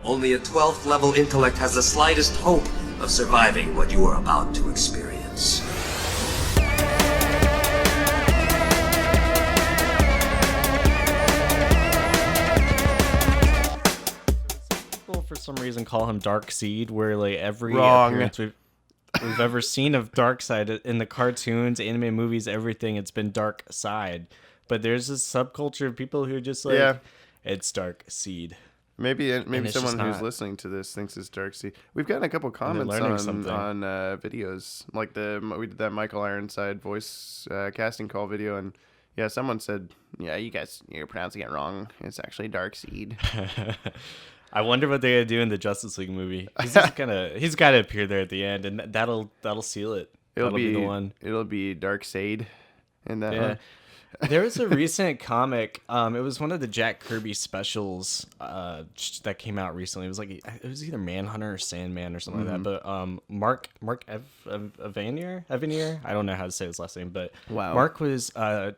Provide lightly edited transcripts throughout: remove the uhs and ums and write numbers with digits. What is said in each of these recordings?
Only a 12th level intellect has the slightest hope of surviving what you are about to experience. People for some reason call him Darkseid, where like every Wrong. appearance we've ever seen of Darkseid in the cartoons, anime movies, everything, it's been Darkseid. But there's this subculture of people who are just like, it's Darkseid. Maybe someone who's not. listening to this thinks it's Darkseid. We've gotten a couple comments on videos, like we did that Michael Ironside voice casting call video, and yeah, someone said, "Yeah, you're pronouncing it wrong. It's actually Darkseid." I wonder what they're gonna do in the Justice League movie. He's got to appear there at the end, and that'll seal it. That'll be the one. It'll be Darkseid in that one. There was a recent comic. It was one of the Jack Kirby specials that came out recently. It was either Manhunter or Sandman or something like that. But Mark Evanier, I don't know how to say his last name, but wow. Mark was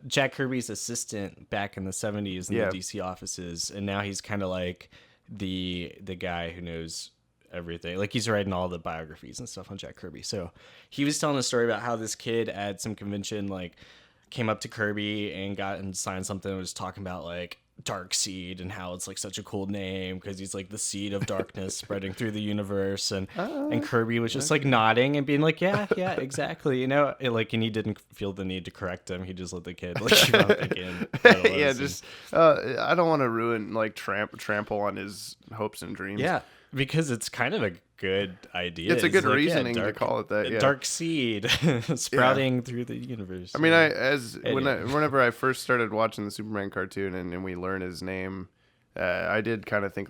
Jack Kirby's assistant back in the 70s in the DC offices, and now he's kind of like the guy who knows everything. Like, he's writing all the biographies and stuff on Jack Kirby. So he was telling a story about how this kid at some convention came up to Kirby and signed something that was talking about like Darkseid and how it's like such a cool name because he's like the seed of darkness spreading through the universe, and Kirby was just like nodding and being like, yeah, exactly, and he didn't feel the need to correct him. He just let the kid keep on thinking. I don't want to ruin trample on his hopes and dreams. Yeah, because it's kind of a good idea. It's a good reasoning to call it that. Yeah. Darkseid sprouting through the universe. I mean, whenever I first started watching the Superman cartoon and we learn his name, I did kind of think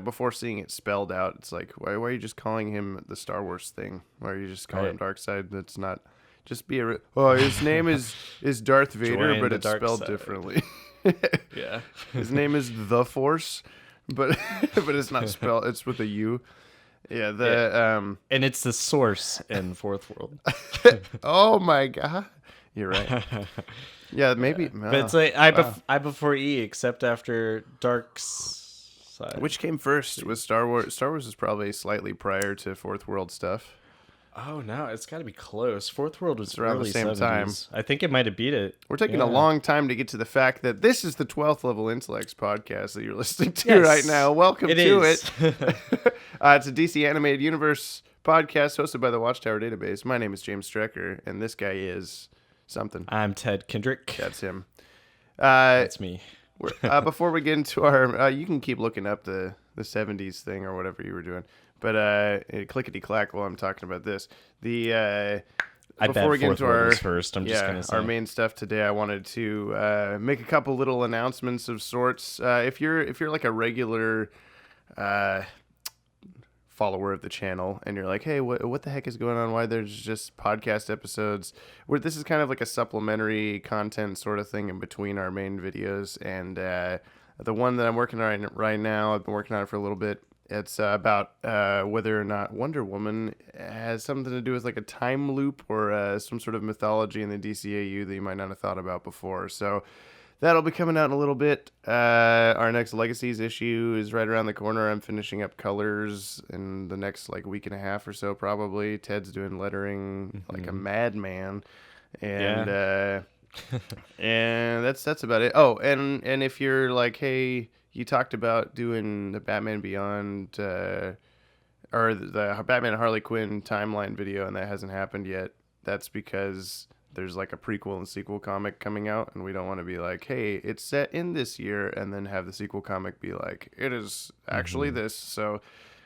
before seeing it spelled out, it's like, why are you just calling him the Star Wars thing? Why are you just calling him Darkseid? That's not just be his name is Darth Vader, but it's spelled differently. Yeah, his name is the Force, but it's not spelled. It's with a U. Yeah, and it's the source in Fourth World. Oh my god, you're right. Yeah, maybe. But it's like I before E, except after Darkseid. Which came first? Was Star Wars? Star Wars is probably slightly prior to Fourth World stuff. Oh no, it's got to be close. Fourth World was around the same 70s. time. I think it might have beat it. We're taking a long time to get to the fact that this is the 12th Level Intellects podcast that you're listening to right now. Welcome to it. It's a DC Animated Universe podcast hosted by the Watchtower Database. My name is James Strecker, and this guy is something. I'm Ted Kendrick. That's him. That's me. Before we get into our, you can keep looking up the 70s thing or whatever you were doing. But clickety clack while I'm talking about this. Before we get into our first, I'm just gonna say our main stuff today, I wanted to make a couple little announcements of sorts. If you're like a regular follower of the channel and you're like, hey, what the heck is going on? Why there's just podcast episodes? Where this is kind of like a supplementary content sort of thing in between our main videos. And the one that I'm working on right now, I've been working on it for a little bit. It's about whether or not Wonder Woman has something to do with like a time loop or some sort of mythology in the DCAU that you might not have thought about before. So that'll be coming out in a little bit. Our next Legacies issue is right around the corner. I'm finishing up colors in the next week and a half or so probably. Ted's doing lettering like a madman. And and that's about it. Oh, and if you're like, hey, you talked about doing the Batman Beyond or the Batman and Harley Quinn timeline video, and that hasn't happened yet. That's because there's like a prequel and sequel comic coming out, and we don't want to be like, hey, it's set in this year, and then have the sequel comic be like, it is actually this. So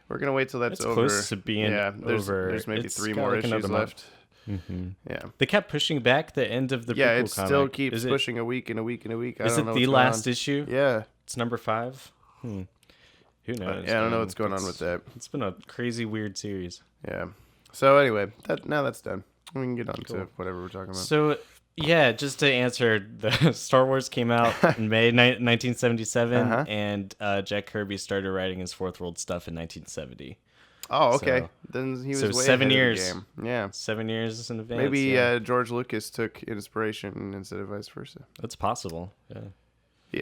we're going to wait till that's over. It's close to being over. There's maybe 3 more issues left. Mm-hmm. Yeah, they kept pushing back the end of the prequel it comic. Still keeps pushing a week and a week and a week. Is it the last issue? Yeah, it's number 5. Who knows? I don't know what's going on with that. It's been a crazy weird series. Yeah. So anyway, now that's done. We can get on to whatever we're talking about. So yeah, just to answer, the Star Wars came out in May 1977, and Jack Kirby started writing his Fourth World stuff in 1970. Oh, okay. So, then he was way 7 years. Ahead of the game. Yeah, 7 years in advance. Maybe George Lucas took inspiration instead of vice versa. That's possible. Yeah.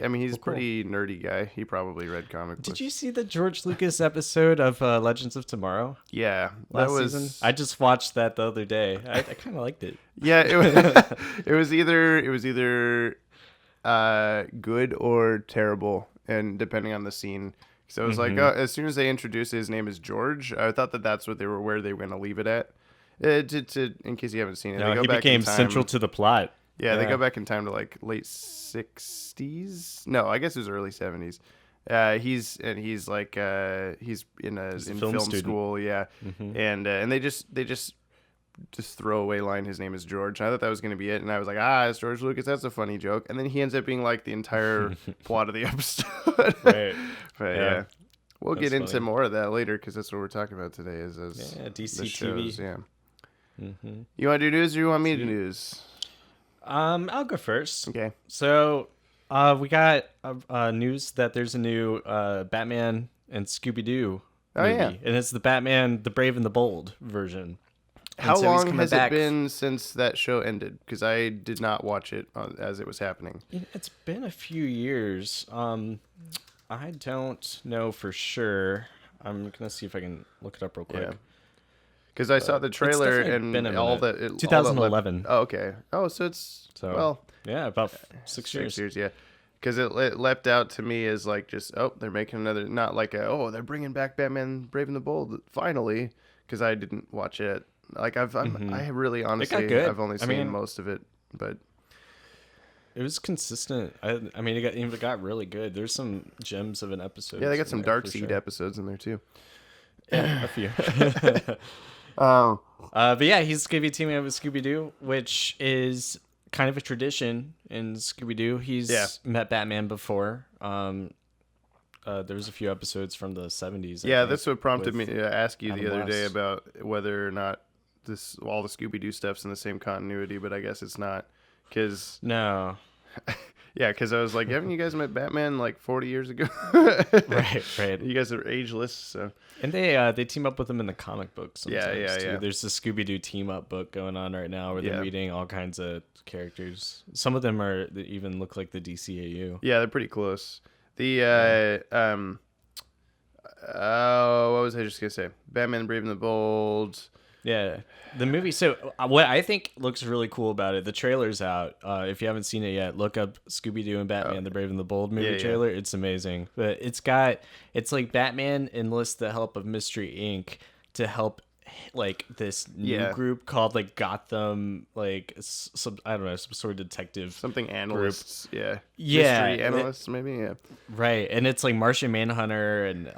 I mean, he's a pretty nerdy guy. He probably read comic books. Did you see the George Lucas episode of Legends of Tomorrow? Yeah, last season. I just watched that the other day. I kind of liked it. Yeah, it was either good or terrible, and depending on the scene. So it was like as soon as they introduced his name is George, I thought that's where they were going to leave it at. In case you haven't seen it, no, he became central to the plot. Yeah, they go back in time to like late 60s. No, I guess it was early 70s. He's in film school, yeah, and they just throw away line. His name is George. I thought that was going to be it, and I was like, it's George Lucas. That's a funny joke. And then he ends up being like the entire plot of the episode. Right. But yeah, we'll get into more of that later because that's what we're talking about today. Is DC the shows, TV. yeah. You want to do news, or you want me to do news? I'll go first. Okay. So, we got news that there's a new Batman and Scooby-Doo movie, and it's the Batman, the Brave and the Bold version. How long has it been since that show ended? Because I did not watch it as it was happening. It's been a few years. I don't know for sure. I'm gonna see if I can look it up real quick. Because I saw the trailer and all that. 2011. Oh, okay. Oh, so it's about 6 years. 6 years, yeah. Because it leapt out to me as like just they're making another, not like they're bringing back Batman Brave and the Bold finally. Because I didn't watch it. Like I really honestly I've only seen most of it, but it was consistent. I mean it got really good. There's some gems of an episode. Yeah, they got some Darkseid episodes in there too. Yeah, a few. But yeah, he's gonna be teaming up with Scooby-Doo, which is kind of a tradition in Scooby-Doo. He's met Batman before. There was a few episodes from the 70s. Yeah, that's what prompted me to ask you the other day about whether or not all the Scooby-Doo stuff's in the same continuity, but I guess it's not. No. Yeah, because I was like, haven't you guys met Batman like 40 years ago? Right. You guys are ageless, so. And they team up with him in the comic books sometimes, too. Yeah. There's the Scooby-Doo team-up book going on right now where they're meeting all kinds of characters. Some of them even look like the DCAU. Yeah, they're pretty close. What was I just going to say? Batman Brave and the Bold. Yeah, the movie. So what I think looks really cool about it, the trailer's out. If you haven't seen it yet, look up Scooby-Doo and Batman, the Brave and the Bold movie trailer. It's amazing. But it's like Batman enlists the help of Mystery Inc. to help like this new group called like Gotham, like some sort of detective, something analysts, group. Mystery analysts, maybe, right. And it's like Martian Manhunter and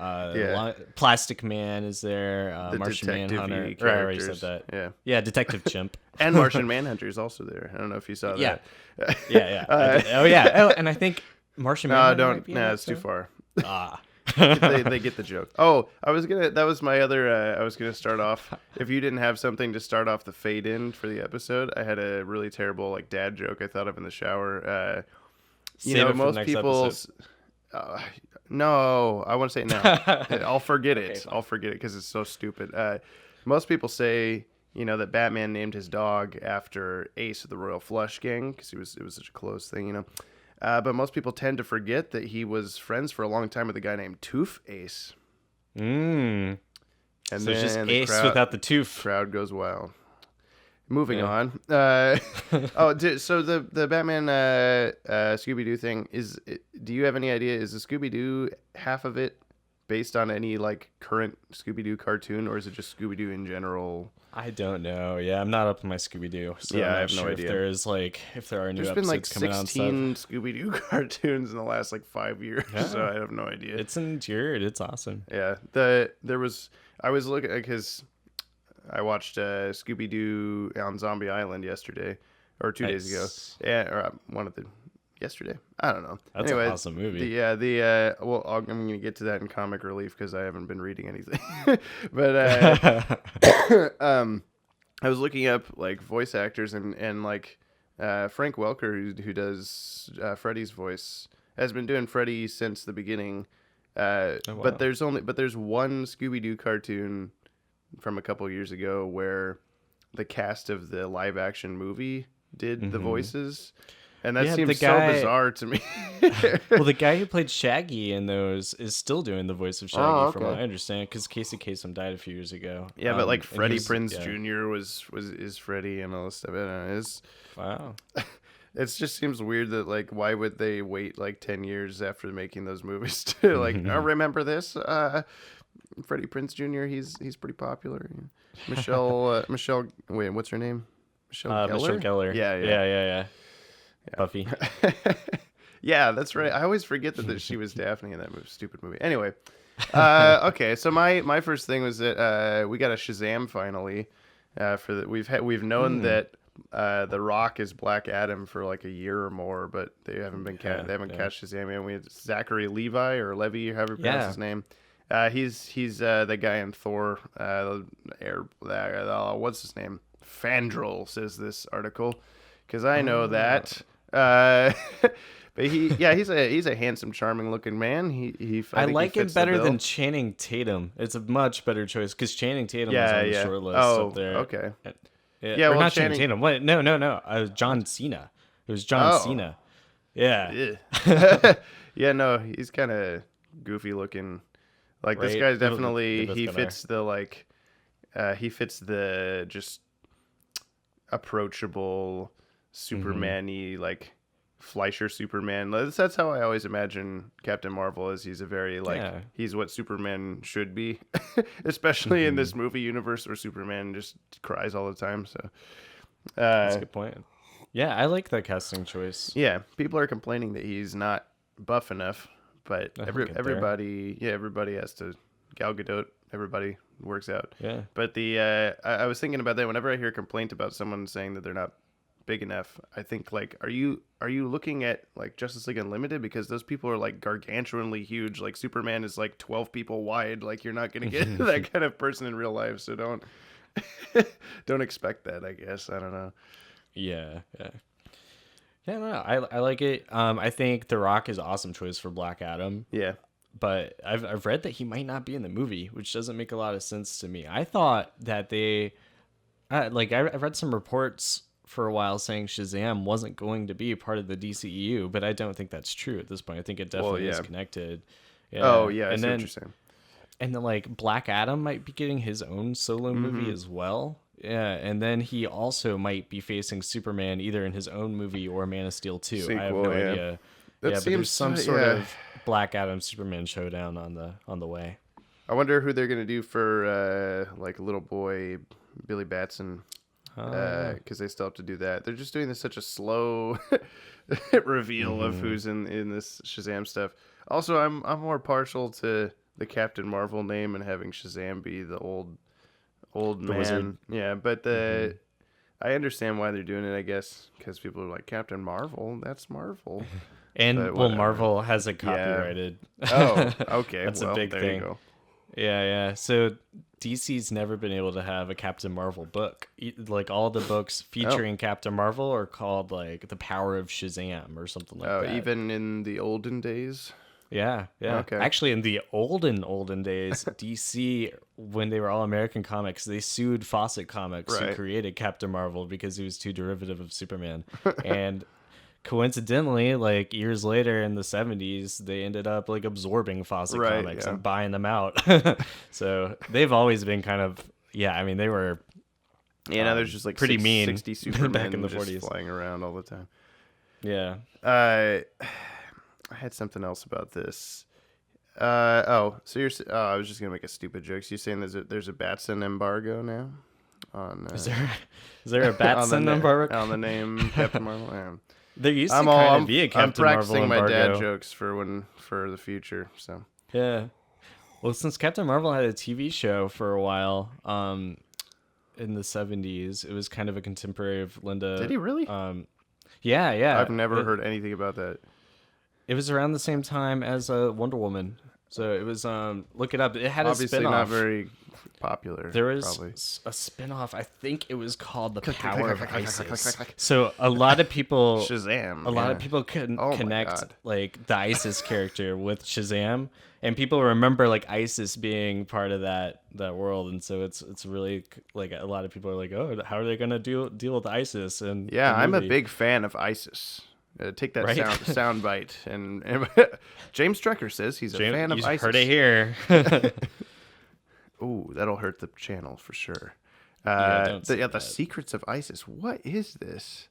Plastic Man is there, the Martian Manhunter. Right, I already said that. Yeah, Detective Chimp and Martian Manhunter is also there. I don't know if you saw that. Yeah. And I think Martian Manhunter. It's too far. They get the joke. I was gonna start off. If you didn't have something to start off the fade in for the episode, I had a really terrible like dad joke I thought of in the shower. Most people. No, I want to say it now. I'll forget it. I'll forget it because it's so stupid. Most people say that Batman named his dog after Ace of the Royal Flush Gang because it was such a close thing, But most people tend to forget that he was friends for a long time with a guy named Tooth Ace. And so then it's just Ace without the tooth. Crowd goes wild. Moving on. So the Batman Scooby-Doo thing do you have any idea? Is the Scooby-Doo half of it based on any like current Scooby-Doo cartoon, or is it just Scooby-Doo in general? I don't know. Yeah, I'm not up on my Scooby-Doo. So I I'm have not no sure idea. If there are new episodes coming out. There's been like 16 Scooby-Doo cartoons in the last like 5 years, so I have no idea. It's endured. It's awesome. Yeah, I was looking because I watched Scooby-Doo on Zombie Island yesterday or 2 days ago. Yeah, or yesterday. I don't know. That's an awesome movie. I'm going to get to that in comic relief because I haven't been reading anything. But I was looking up like voice actors and like Frank Welker who does Freddy's voice has been doing Freddy since the beginning. But there's one Scooby-Doo cartoon from a couple years ago where the cast of the live action movie did the voices. And that Yeah, seems the guy- so bizarre to me. Well, the guy who played Shaggy in those is still doing the voice of Shaggy, Oh, from what okay. I understand, because Casey Kasem died a few years ago. Yeah, but like and he Freddie was- Prinze yeah. Jr. is Freddie and all this stuff. I don't know, Wow. it just seems weird that like why would they wait like 10 years after making those movies to like remember this? Freddie Prinze Jr. He's pretty popular. Michelle. Wait, what's her name? Michelle Gellar. Michelle Gellar. Yeah. Buffy. Yeah, that's right. I always forget that she was Daphne in that stupid movie. Anyway, okay. So my first thing was that we got a Shazam finally. We've known that The Rock is Black Adam for like a year or more, but they haven't been cast Shazam yet. We had Zachary Levi or Levy, or however you pronounce his name. He's the guy in Thor. What's his name? Fandral, says this article, because I know that. But he's a handsome, charming looking man. I like him fits the better bill. than Channing Tatum. It's a much better choice because Channing Tatum was on the short list Oh, up there. okay. Yeah, well, not Channing Tatum. What? No. John Cena. It was John Cena. Yeah. Yeah, no, he's kind of goofy looking. Like this Right? guy's definitely They he both fits the like he fits the just approachable Superman-y like Fleischer Superman. That's how I always imagine Captain Marvel is. He's a very he's what Superman should be, especially in this movie universe where Superman just cries all the time. So That's a good point. Yeah, I like that casting choice. yeah, people are complaining that he's not buff enough, but everybody has to. Gal Gadot, everybody works out. Yeah. But I was thinking about that. Whenever I hear a complaint about someone saying that they're not big enough, I think like, are you looking at like Justice League Unlimited, because those people are like gargantuanly huge. Like Superman is like 12 people wide. Like you're not gonna get that kind of person in real life. So don't expect that. I guess I don't know. Yeah. No, I like it. I think The Rock is an awesome choice for Black Adam. Yeah. But I've read that he might not be in the movie, which doesn't make a lot of sense to me. I thought that I've read some reports for a while saying Shazam wasn't going to be a part of the DCEU, but I don't think that's true at this point. I think it definitely is connected. Yeah. Oh yeah, I see what you're saying. And then like Black Adam might be getting his own solo movie as well. Yeah, and then he also might be facing Superman either in his own movie or Man of Steel 2. Sequel, I have no idea. But there's some sort of Black Adam Superman showdown on the way. I wonder who they're gonna do for like little boy Billy Batson, because they still have to do that. They're just doing this such a slow reveal of who's in this Shazam stuff. Also, I'm more partial to the Captain Marvel name and having Shazam be the old man. Wizard. Yeah, but I understand why they're doing it. I guess because people are like, Captain Marvel, that's Marvel. And Marvel has it copyrighted. Oh, okay. That's a big there thing. You go. Yeah. So DC's never been able to have a Captain Marvel book. Like all the books featuring Captain Marvel are called like The Power of Shazam or something like that. Even in the olden days. Yeah. Okay. Actually, in the olden days, DC, when they were all American comics, they sued Fawcett Comics, who created Captain Marvel, because he was too derivative of Superman. And coincidentally, like years later in the 70s, they ended up like absorbing Fawcett Comics and buying them out. So they've always been kind of, I mean, they were now there's just like pretty mean 60 Supermen back in the just 40s. flying around all the time. Yeah. I had something else about this. So I was just gonna make a stupid joke. So you're saying there's a Batson embargo now? On is there a Batson embargo on the name Captain Marvel? There used to kind of be a Captain Marvel embargo. I'm practicing my dad jokes for the future. So yeah. Well, since Captain Marvel had a TV show for a while, in the 70s, it was kind of a contemporary of Linda. Did he really? Yeah. I've never heard anything about that. It was around the same time as Wonder Woman. So it was look it up. It had obviously a spin-off. Not very popular. There was probably a spin-off. I think it was called The Power of ISIS. So a lot of people Shazam. A lot of people connect like the ISIS character with Shazam, and people remember like ISIS being part of that world, and so it's really like a lot of people are like, oh, how are they gonna deal with ISIS? And I'm a big fan of ISIS. Take that Right? sound bite. And James Strecker says he's a fan of you ISIS. heard it here. Ooh, that'll hurt the channel for sure. Don't say The that. Secrets of ISIS. What is this?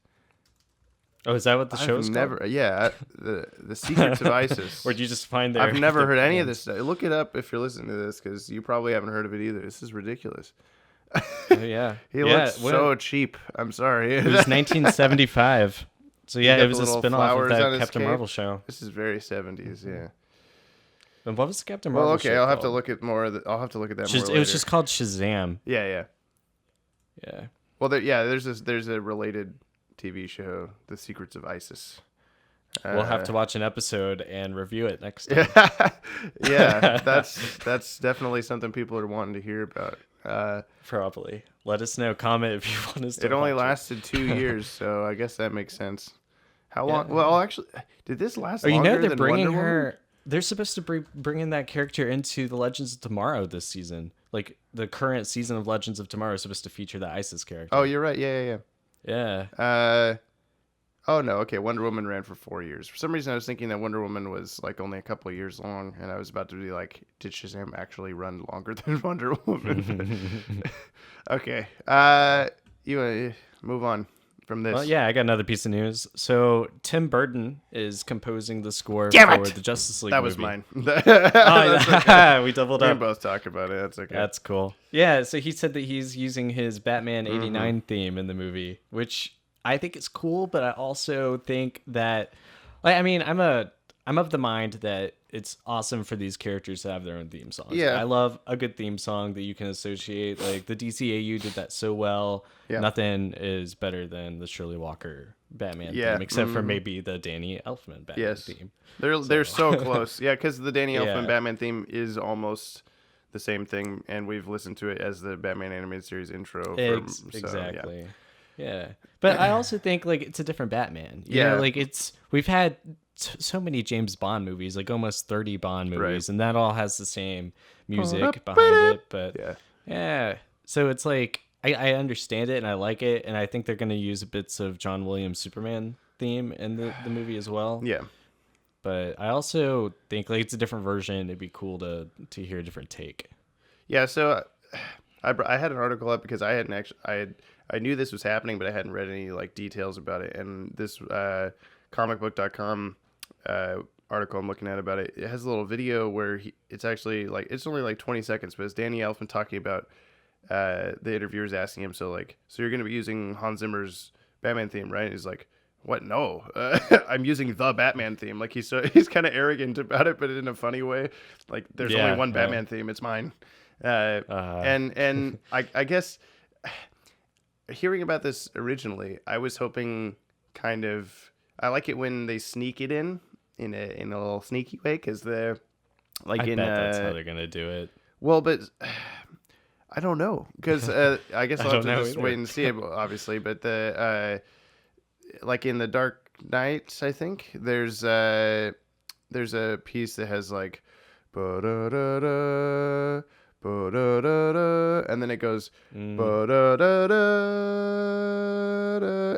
Oh, is that what the show is never, called? Yeah, the Secrets of ISIS. Or did you just find their... I've never their heard any of plans? this stuff. Look it up if you're listening to this, because you probably haven't heard of it either. This is ridiculous. Oh, yeah. He looks so cheap. I'm sorry. It was 1975. So yeah, got it was the a little spin-off flowers of on that his Captain cape. Marvel show. This is very 70s, yeah. And what was the Captain Marvel Well, show okay, I'll have to called? look at more. I'll have to look at that more It later. was just called Shazam. Yeah. Yeah. Well, there's a related TV show, The Secrets of ISIS. We'll have to watch an episode and review it next time. Yeah, that's definitely something people are wanting to hear about. Probably. Let us know. Comment if you want us to It only watch lasted 2 years, so I guess that makes sense. How Yeah. long? Well, actually, did this last Oh, you longer know they're than bringing Wonder Woman? her... They're supposed to bring in that character into the Legends of Tomorrow this season. Like, the current season of Legends of Tomorrow is supposed to feature the ISIS character. Oh, you're right. Yeah. Yeah. Oh no. Okay, Wonder Woman ran for 4 years. For some reason, I was thinking that Wonder Woman was like only a couple of years long, and I was about to be like, did Shazam actually run longer than Wonder Woman? Okay. You move on from this. Well, yeah, I got another piece of news. So Tim Burton is composing the score Damn for it! the Justice League That movie. was mine. Oh, That's okay. we doubled We can up. both talk about it. That's okay. That's cool. Yeah, so he said that he's using his Batman Mm-hmm. 89 theme in the movie, which I think is cool, but I also think that, like, I mean, I'm of the mind that it's awesome for these characters to have their own theme songs. Yeah. I love a good theme song that you can associate. Like, the DCAU did that so well. Yeah. Nothing is better than the Shirley Walker Batman Yeah. theme, except for maybe the Danny Elfman Batman Yes. theme. They're so close. Yeah, because the Danny Elfman Yeah. Batman theme is almost the same thing, and we've listened to it as the Batman animated series intro. Exactly. Yeah. But I also think, like, it's a different Batman. You Yeah. know, like, we've had so many James Bond movies, like almost 30 Bond movies, Right. and that all has the same music behind it. But yeah. So it's like, I understand it and I like it, and I think they're going to use bits of John Williams' Superman theme in the movie as well. Yeah. But I also think, like, it's a different version. It'd be cool to hear a different take. Yeah, so I had an article up because I hadn't actually I knew this was happening, but I hadn't read any like details about it. And this comicbook.com article I'm looking at about it, it has a little video where it's actually like, it's only like 20 seconds, but it's Danny Elfman talking about the interviewers asking him, so you're going to be using Hans Zimmer's Batman theme, right? And he's like, what? No, I'm using the Batman theme. Like he's kind of arrogant about it, but in a funny way. Like there's only one Batman theme. It's mine. And I guess hearing about this originally, I was hoping I like it when they sneak it in a little sneaky way, because they're like I bet that's how they're gonna do it. Well, but I don't know, because I guess I'll have to just either. wait and see it, obviously. But the like in the Dark Knight, I think there's a piece that has like ba-da-da-da, ba-da-da-da, and then it goes ba-da-da-da,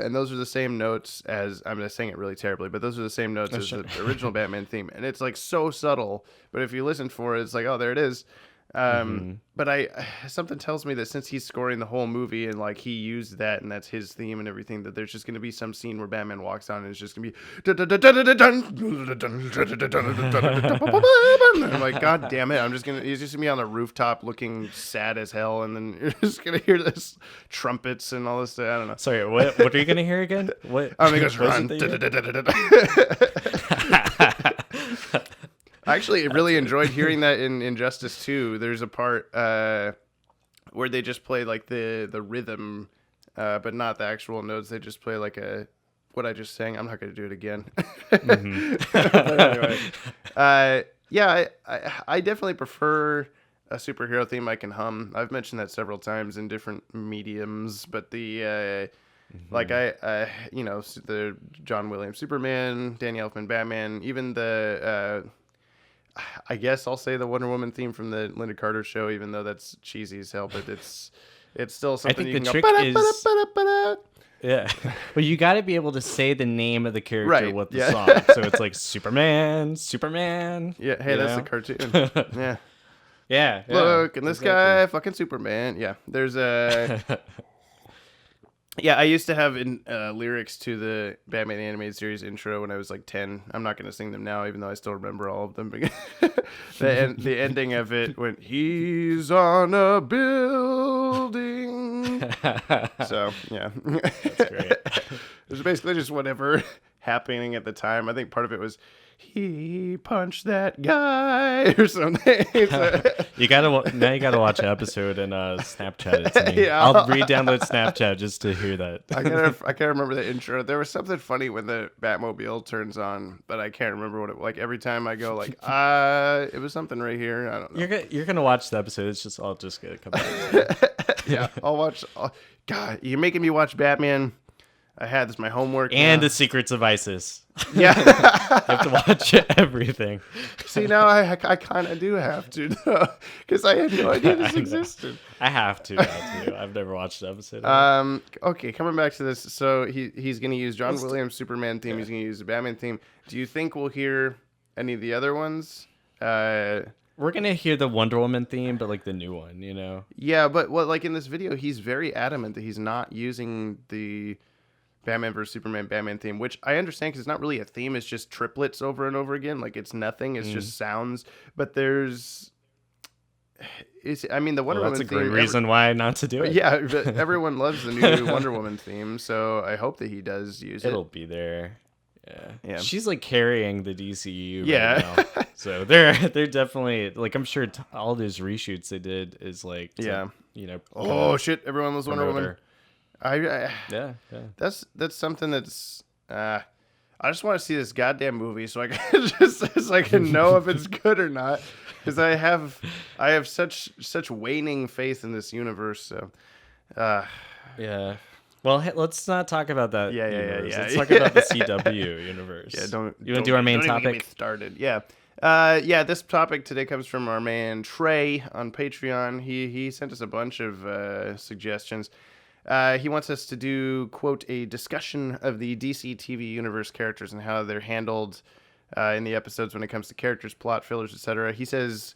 and those are the same notes as, I'm gonna sing it really terribly, but those are the same notes as the original Batman theme, and it's like so subtle, but if you listen for it, it's like, oh, there it is. But something tells me that since he's scoring the whole movie and like he used that and that's his theme and everything, that there's just going to be some scene where Batman walks on and it's just going to be I'm like, God damn it, he's just going to be on the rooftop looking sad as hell, and then you're just going to hear this trumpets and all this stuff. I don't know. Sorry, what are you gonna hear again? What? He goes, what is run. it that you- I actually really enjoyed hearing that in Injustice 2. There's a part where they just play like the rhythm, but not the actual notes. They just play like what I just sang. I'm not going to do it again. But anyway, I definitely prefer a superhero theme I can hum. I've mentioned that several times in different mediums, but the like the John Williams Superman, Danny Elfman Batman, even the I guess I'll say the Wonder Woman theme from the Linda Carter show, even though that's cheesy as hell, but it's still something think you the can trick go, is- ba-da-ba-da-ba-da-ba-da. Yeah. But you got to be able to say the name of the character Right, with the yeah. song. So it's like Superman. Yeah, hey, you that's know? the cartoon. Yeah. Yeah. Look, and this exactly. guy, fucking Superman. Yeah, there's a... Yeah, I used to have lyrics to the Batman animated series intro when I was like 10. I'm not going to sing them now, even though I still remember all of them. The ending of it when he's on a building. So, yeah. That's great. It was basically just whatever happening at the time. I think part of it was he punched that guy or something. So, You gotta watch an episode and Snapchat it to me. Yeah. I'll re-download Snapchat just to hear that. I can't remember the intro. There was something funny when the Batmobile turns on, but I can't remember what it like. Every time I go like, it was something right here. I don't know. You're gonna watch the episode. It's just I'll just get a couple. Yeah, I'll watch. God, you're making me watch Batman. I had this my homework And now. the Secrets of ISIS. Yeah. You have to watch everything. See, now I kind of do have to, because I had no idea this existed. I have to now too. I've never watched an episode. Okay, coming back to this. So he's going to use John Williams' Superman theme. He's going to use the Batman theme. Do you think we'll hear any of the other ones? We're gonna hear the Wonder Woman theme, but like the new one, you know? Yeah, but like in this video, he's very adamant that he's not using the Batman vs Superman Batman theme, which I understand because it's not really a theme. It's just triplets over and over again. Like it's nothing. It's just sounds. But the Wonder Woman That's a theme. great reason why not to do it. Yeah, but everyone loves the new Wonder Woman theme, so I hope that he does use it. It'll be there. Yeah. She's like carrying the DCU Yeah. right now. So they're definitely like, I'm sure all those reshoots they did is like to, you know, Oh shit! Everyone loves Wonder Woman. her. Yeah. That's something that's. I just want to see this goddamn movie so I can know if it's good or not, because I have such waning faith in this universe. So, Yeah. Well, let's not talk about that. Yeah. Let's talk about the CW universe. Yeah, don't. You want to do our main don't even topic? get me started. Yeah. This topic today comes from our man Trey on Patreon. He sent us a bunch of suggestions. He wants us to do, quote, a discussion of the DC TV universe characters and how they're handled in the episodes when it comes to characters, plot, fillers, etc. He says,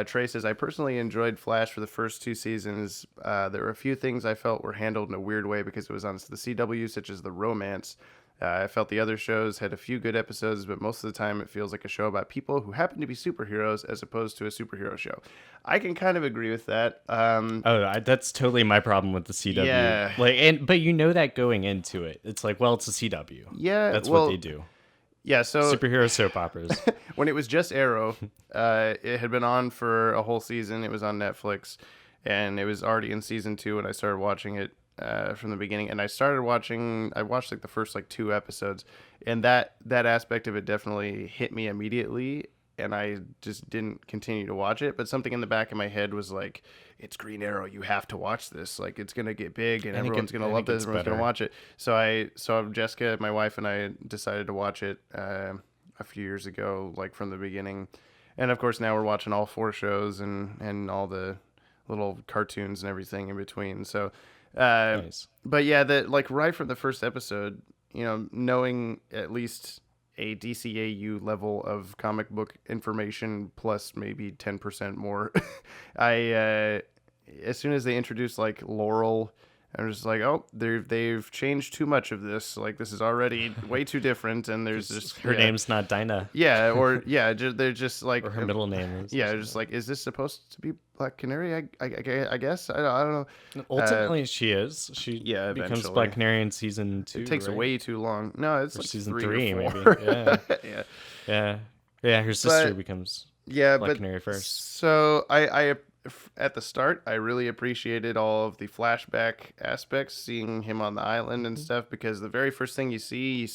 Trey says, I personally enjoyed Flash for the first 2 seasons. There were a few things I felt were handled in a weird way because it was on the CW, such as the romance. I felt the other shows had a few good episodes, but most of the time it feels like a show about people who happen to be superheroes as opposed to a superhero show. I can kind of agree with that. That's totally my problem with the CW. Yeah. But you know that going into it, it's like, well, it's a CW. Yeah, That's well, what they do. Yeah, so Superhero soap operas. when it was just Arrow, it had been on for a whole season. It was on Netflix, and it was already in season 2 when I started watching it from the beginning. And I watched like the first 2 episodes, and that aspect of it definitely hit me immediately, and I just didn't continue to watch it. But something in the back of my head was like, it's Green Arrow, you have to watch this. Like, it's going to get big, and everyone's going to love this, everyone's going to watch it. So Jessica, my wife, and I decided to watch it a few years ago, from the beginning. And of course, now we're watching all 4 shows and all the little cartoons and everything in between. So, Nice. But yeah, right from the first episode, knowing at least a DCAU level of comic book information plus maybe 10% more, as soon as they introduced Laurel, I'm just like, oh, they've changed too much of this. This is already way too different, and there's just her name's not Dinah. Yeah, or they're just or her middle name is. Yeah, just is this supposed to be Black Canary? I guess I don't know. Ultimately, she is. She becomes eventually. Black Canary in season 2. It takes right? way too long. No, it's Or season 3 3 or 4. maybe. Yeah. Her sister becomes Black Canary first. So I at the start, I really appreciated all of the flashback aspects, seeing him on the island and stuff, because the very first thing you see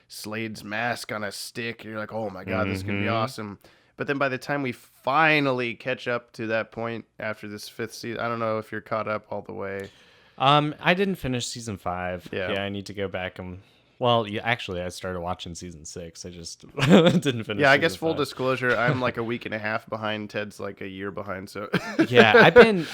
Slade's mask on a stick, and you're like, oh my god, this is gonna be awesome. But then by the time we finally catch up to that point after this 5th season, I don't know if you're caught up all the way. I didn't finish season 5. Yeah. I need to go back and Well, yeah, actually, I started watching season 6. I just didn't finish. Yeah, I guess full 5. disclosure, I'm like a week and a half behind. Ted's like a year behind. So Yeah, I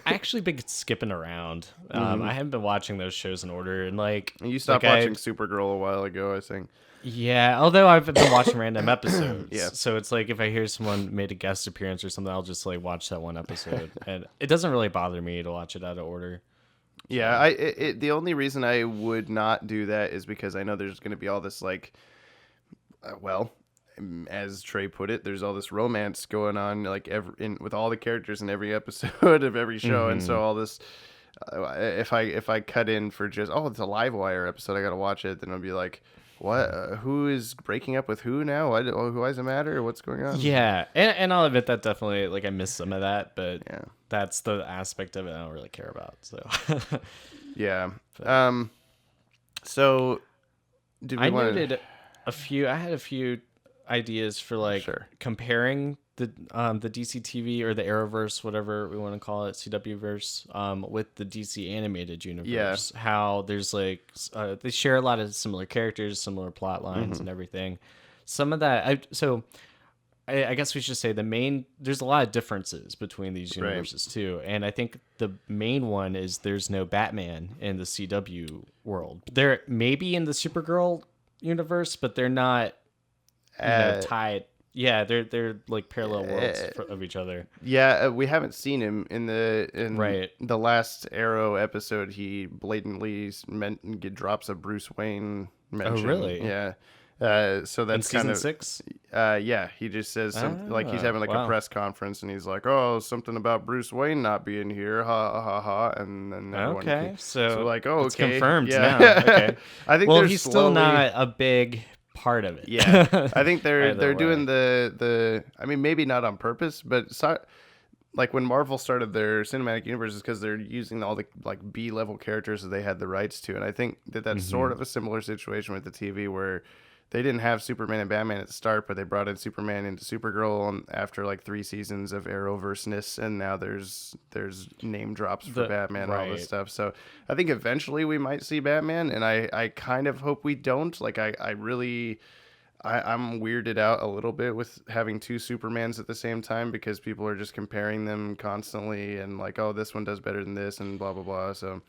actually been skipping around. I haven't been watching those shows in order, and like you stopped watching Supergirl a while ago, I think. Yeah, although I've been watching random episodes. Yeah. So it's like if I hear someone made a guest appearance or something, I'll just like watch that one episode, and it doesn't really bother me to watch it out of order. Yeah, the only reason I would not do that is because I know there's going to be all this like, as Trey put it, there's all this romance going on like with all the characters in every episode of every show, and so all this. If I cut in for just it's a Live Wire episode, I got to watch it, then I'll be like, what? Who is breaking up with who now? Why does it matter? What's going on? Yeah, and I'll admit that definitely like I missed some of that, but yeah. That's the aspect of it I don't really care about. So yeah. So did we noted a few. I had a few ideas for like comparing the DC TV or the Arrowverse, whatever we want to call it, CW verse, with the DC animated universe. Yeah. How there's like they share a lot of similar characters, similar plot lines, and everything. Some of that, I guess we should say there's a lot of differences between these universes too, and I think the main one is there's no Batman in the CW world. They're maybe in the Supergirl universe, but they're not tied. Yeah, they're like parallel worlds of each other. Yeah, we haven't seen him in the last Arrow episode. He blatantly drops a Bruce Wayne mention. Oh, really? Yeah. So that's in kind of season 6. Yeah, he just says something like he's having like a press conference, and he's like, "Oh, something about Bruce Wayne not being here, ha ha ha," and then everyone so like, it's confirmed now. Yeah. Okay, I think he's still not a big part of it. Yeah, I think they're doing the. I mean, maybe not on purpose, but like when Marvel started their cinematic universes, because they're using all the like B-level characters that they had the rights to, and I think that's sort of a similar situation with the TV where they didn't have Superman and Batman at the start, but they brought in Superman into Supergirl after like 3 seasons of Arrowverse-ness, and now there's name drops for Batman and all this stuff. So I think eventually we might see Batman, and I kind of hope we don't. Like I'm weirded out a little bit with having 2 Supermans at the same time, because people are just comparing them constantly and like, oh, this one does better than this and blah blah blah. So.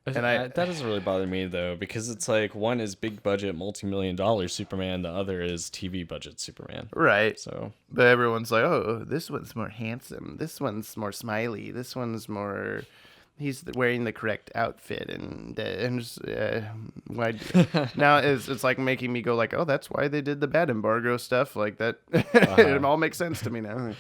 And that doesn't really bother me though, because it's like one is big budget, multi-million-dollar Superman, the other is TV budget Superman. Right. So, but everyone's like, oh, this one's more handsome. This one's more smiley. This one's more. He's wearing the correct outfit, and just, why? Now it's like making me go like, oh, that's why they did the Bat embargo stuff like that. It all makes sense to me now.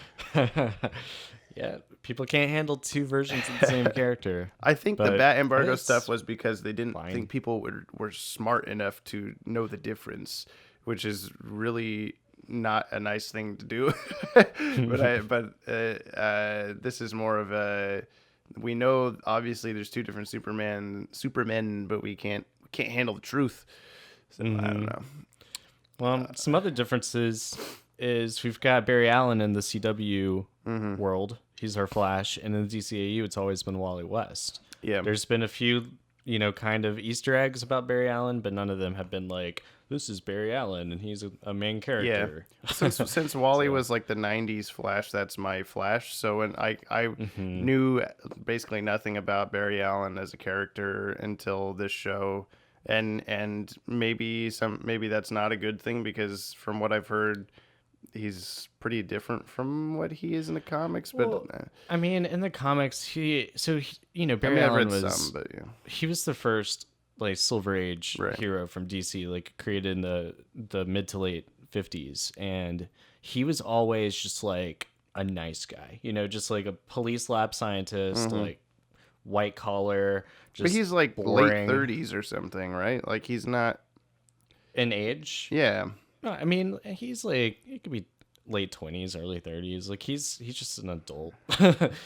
Yeah, people can't handle 2 versions of the same character. I think the Bat embargo stuff was because they didn't think people were smart enough to know the difference, which is really not a nice thing to do. But this is more of a, we know obviously there's 2 different Supermen, but we can't handle the truth. So I don't know. Well, some other differences is we've got Barry Allen in the CW world. He's our Flash, and in the DCAU, it's always been Wally West. Yeah, there's been a few, kind of Easter eggs about Barry Allen, but none of them have been like, this is Barry Allen, and he's a main character. Yeah. Since Wally was like the '90s Flash, that's my Flash. So when I knew basically nothing about Barry Allen as a character until this show, and maybe that's not a good thing, because from what I've heard, he's pretty different from what he is in the comics. But I mean, in the comics, Barry Allen was he was the first like Silver Age hero from DC, like created in the mid to late 50s, and he was always just like a nice guy, just like a police lab scientist, like white collar. But he's like boring. Late 30s or something, right? Like he's not in age. Yeah. No, I mean, he's like, he could be late 20s, early 30s. Like he's just an adult,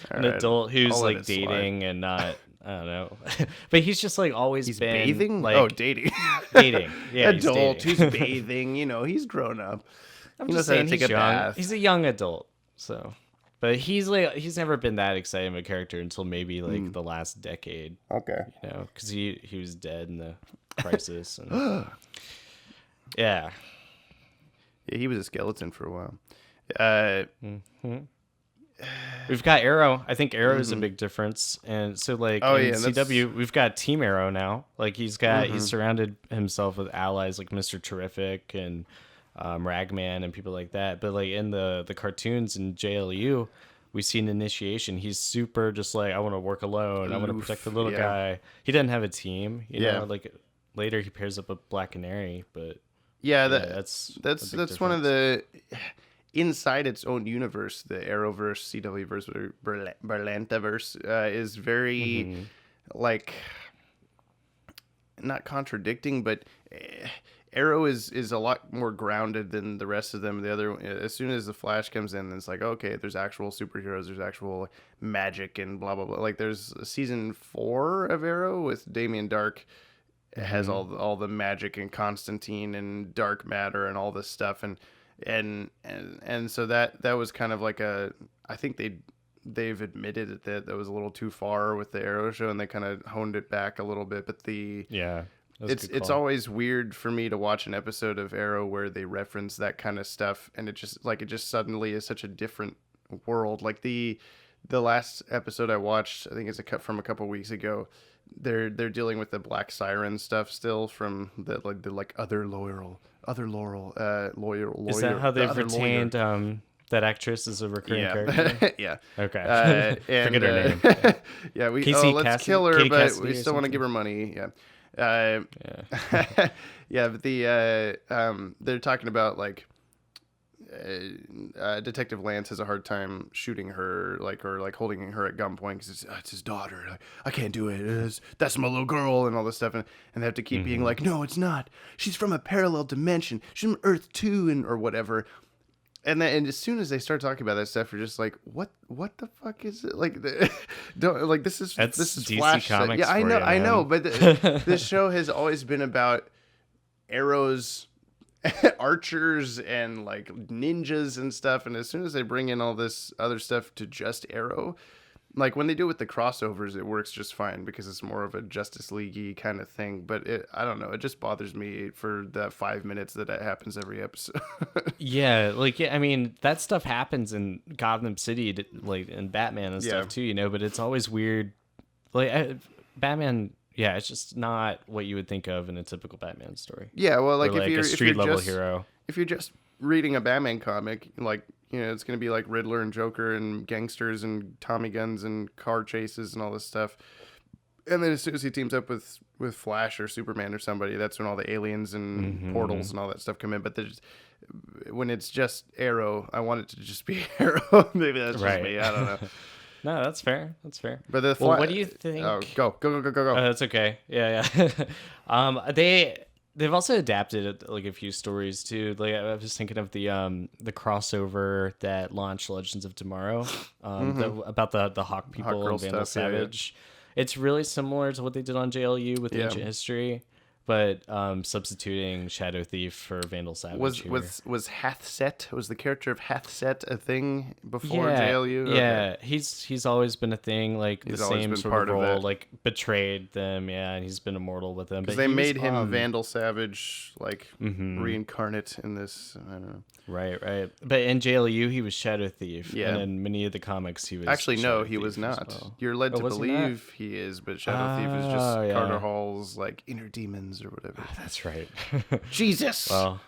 adult who's like dating and not, I don't know. But he's just like always been bathing. Like, dating. Yeah, adult. He's bathing. He's grown up. I'm just saying he's young. Bath. He's a young adult. So, but he's never been that exciting of a character until maybe like the last decade. Okay. Because he was dead in the Crisis. And, yeah. Yeah, he was a skeleton for a while. We've got Arrow. I think Arrow is a big difference. And so like in CW, we've got Team Arrow now. Like he's surrounded himself with allies like Mr. Terrific and Ragman and people like that. But like in the cartoons in JLU, we see an Initiation. He's super just like, I want to work alone. I want to protect the little guy. He doesn't have a team. You know, like later he pairs up with Black Canary, but that's one of the inside its own universe. The Arrowverse, CW-verse, or Berlantaverse is very like not contradicting, but Arrow is a lot more grounded than the rest of them. The other, as soon as the Flash comes in, it's like, okay, there's actual superheroes, there's actual magic and blah blah blah. Like there's season 4 of Arrow with Damien Dark. It has all the magic and Constantine and dark matter and all this stuff, and so that was kind of like I think they've admitted that was a little too far with the Arrow show, and they kind of honed it back a little bit. But it's always weird for me to watch an episode of Arrow where they reference that kind of stuff, and it just suddenly is such a different world. Like the last episode I watched, I think it's a cut from a couple weeks ago. They're dealing with the Black Siren stuff still from the other Laurel. Is that how they've retained that actress as a recurring character? Yeah. Okay. Forget her name. Yeah, let's Cassidy? kill her, Katie but Cassidy we still want to give her money. Yeah. But they're talking about like Detective Lance has a hard time shooting her, or holding her at gunpoint because it's his daughter. Like, I can't do it. That's my little girl and all this stuff, and they have to keep being like, no, it's not. She's from a parallel dimension. She's from Earth 2 or whatever. And as soon as they start talking about that stuff, you're just like, what the fuck is it? Like, this is DC Flash. Comics. Yeah, I know, but this show has always been about Arrow's archers and like ninjas and stuff, and as soon as they bring in all this other stuff to just Arrow, like when they do it with the crossovers, it works just fine because it's more of a Justice League-y kind of thing. But I don't know, it just bothers me for that 5 minutes that happens every episode. I mean, that stuff happens in Gotham City, like in Batman and stuff too, but it's always weird. Like Batman. Yeah, it's just not what you would think of in a typical Batman story. Yeah, well, like if you're a street level hero, if you're just reading a Batman comic, like it's gonna be like Riddler and Joker and gangsters and Tommy guns and car chases and all this stuff. And then as soon as he teams up with Flash or Superman or somebody, that's when all the aliens and portals and all that stuff come in. But when it's just Arrow, I want it to just be Arrow. Maybe that's just me. I don't know. No, that's fair. But what do you think? Oh, go. That's okay. Yeah. They've also adapted like a few stories too. Like I was thinking of the crossover that launched Legends of Tomorrow, about the Hawk people and Vandal Savage. Yeah. It's really similar to what they did on JLU with Ancient History, but substituting Shadow Thief for Vandal Savage. Was Hathset, was the character of Hathset a thing before JLU? Okay. Yeah, he's always been a thing, like he's the same sort of role, like betrayed them, and he's been immortal with them. Because they made him Vandal Savage, like reincarnate in this. I don't know. Right. But in JLU, he was Shadow Thief. Yeah. And in many of the comics, he was. Actually, no, he was not. Well. You're led to believe he is, but Shadow Thief is just Carter Hall's like inner demons or whatever. That's right. Jesus. Well,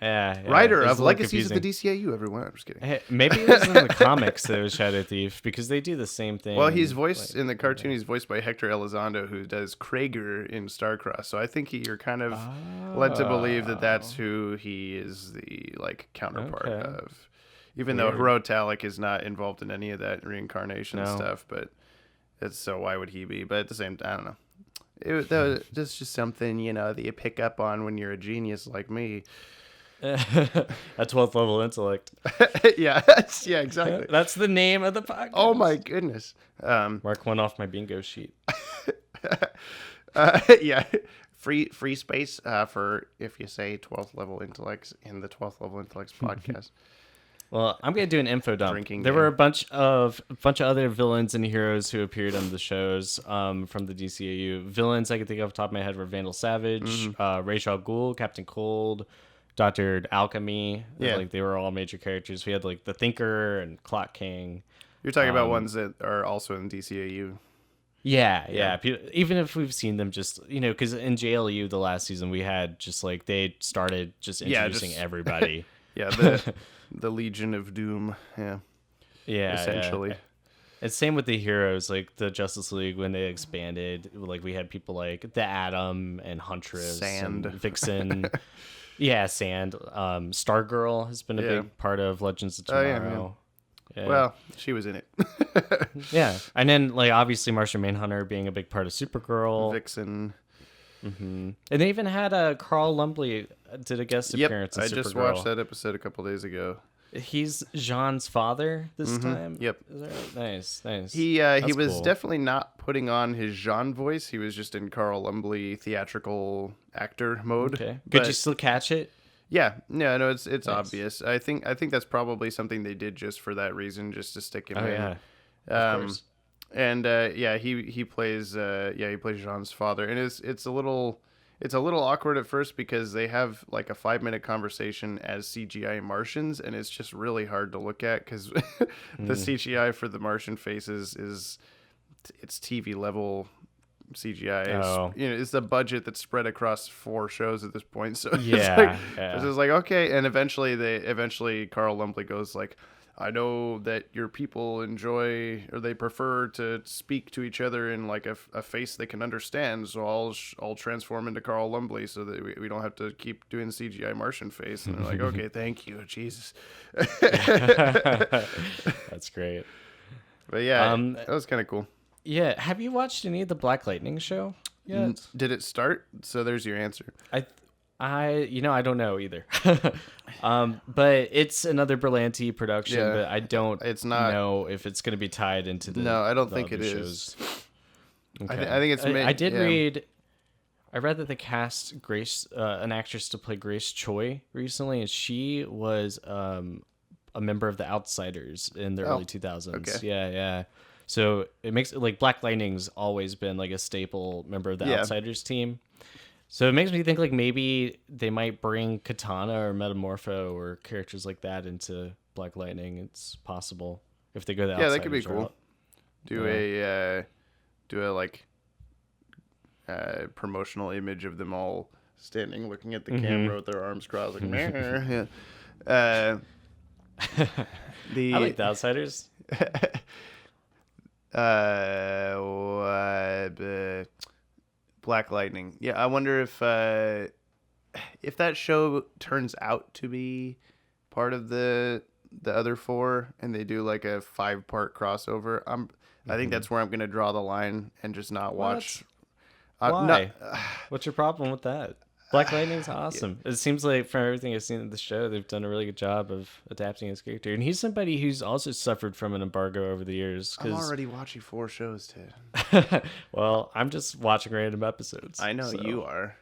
yeah. Writer of Legacies of the DCAU, everyone. I'm just kidding. Hey, maybe it was in the comics that it was Shadow Thief because they do the same thing. Well, he's voiced in the cartoon. He's voiced by Hector Elizondo, who does Krager in Starcross. So I think you're kind of led to believe that that's who he is, the like counterpart of. Even though Herotalik is not involved in any of that reincarnation stuff, but it's so why would he be? But at the same time, I don't know. That's just something, that you pick up on when you're a genius like me. A 12th level intellect. yeah, exactly. That's the name of the podcast. Oh my goodness. Mark one off my bingo sheet. Yeah. Free space for if you say 12th level intellects in the 12th level intellects podcast. Well, I'm gonna do an info dump. Drinking There game. were a bunch of other villains and heroes who appeared on the shows from the DCAU. Villains I can think of off the top of my head were Vandal Savage, Ra's al Ghul, Captain Cold, Dr. Alchemy. Yeah. Like they were all major characters. We had like the Thinker and Clock King. You're talking about ones that are also in DCAU. Yeah. Even if we've seen them just, because in JLU the last season we had just like they started just introducing everybody. Yeah, the Legion of Doom. Yeah. Yeah. Essentially. Yeah. And same with the heroes, like the Justice League when they expanded, like we had people like the Atom and Huntress Sand. and Vixen. Yeah, Sand. Stargirl has been a big part of Legends of Tomorrow. Yeah. Well, she was in it. Yeah. And then like obviously Martian Manhunter being a big part of Supergirl. Vixen. Mm-hmm. And they even had Carl Lumbly did a guest appearance in I Supergirl. just watched that episode a couple days ago. He's Jean's father this time. Yep. Is that right? Nice. He was cool. definitely not putting on his Jean voice. He was just in Carl Lumbly theatrical actor mode. Okay. Could But you still catch it? yeah, no, it's obvious. I think that's probably something they did just for that reason, just to stick him in. Yeah. Of course. And he plays Jean's father, and it's a little awkward at first because they have like a 5-minute conversation as CGI Martians, and it's just really hard to look at because the CGI for the Martian faces it's TV level CGI. It's the budget that's spread across 4 shows at this point. So it's just like okay, and eventually Carl Lumbly goes like, I know that your people enjoy or they prefer to speak to each other in like a face they can understand. So I'll transform into Carl Lumbly so that we don't have to keep doing CGI Martian face. And they're like, okay, thank you, Jesus. That's great. But yeah, that was kind of cool. Yeah, have you watched any of the Black Lightning show yet? Did it start? So there's your answer. I don't know either. But it's another Berlanti production, but I don't know if it's going to be tied into the No, I don't think other it shows. is. Okay. I think it's I read that they cast Grace, an actress to play Grace Choi recently, and she was a member of the Outsiders in the early 2000s. Okay. Yeah. So it makes like Black Lightning's always been like a staple member of the Outsiders team. So it makes me think like maybe they might bring Katana or Metamorpho or characters like that into Black Lightning. It's possible if they go the Outsiders. Yeah, that could be cool. Do a like promotional image of them all standing looking at the camera with their arms crossed like yeah. I like the Outsiders. Black Lightning. Yeah, I wonder if that show turns out to be part of the other 4 and they do like a 5-part crossover. I think that's where I'm going to draw the line and just not watch. Why? What's your problem with that? Black Lightning's awesome. It seems like from everything I've seen in the show, they've done a really good job of adapting his character. And he's somebody who's also suffered from an embargo over the years. I'm already watching 4 shows, Ted. Well, I'm just watching random episodes. I know you are.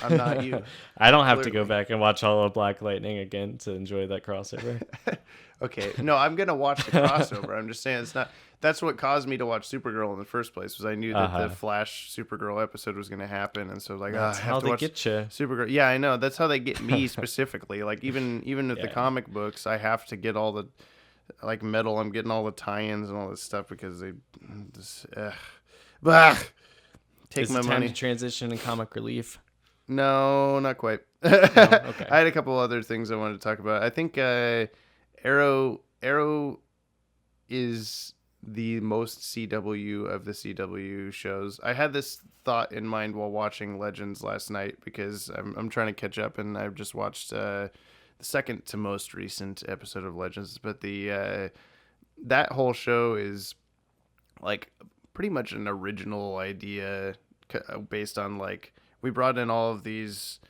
I'm not you. I don't have to go back and watch all of Black Lightning again to enjoy that crossover. Okay. No, I'm going to watch the crossover. I'm just saying it's not... That's what caused me to watch Supergirl in the first place, was I knew that the Flash Supergirl episode was going to happen, and so like, that's I how have to they watch get you. Supergirl. Yeah, I know. That's how they get me specifically. Like even with the comic books, I have to get all the like Metal. I'm getting all the tie-ins and all this stuff because they just take Is my it time money. to transition in comic relief? No, not quite. No? Okay. I had a couple other things I wanted to talk about. I think Arrow is the most CW of the CW shows. I had this thought in mind while watching Legends last night because I'm trying to catch up, and I've just watched the second to most recent episode of Legends. But the that whole show is like pretty much an original idea based on like we brought in all of these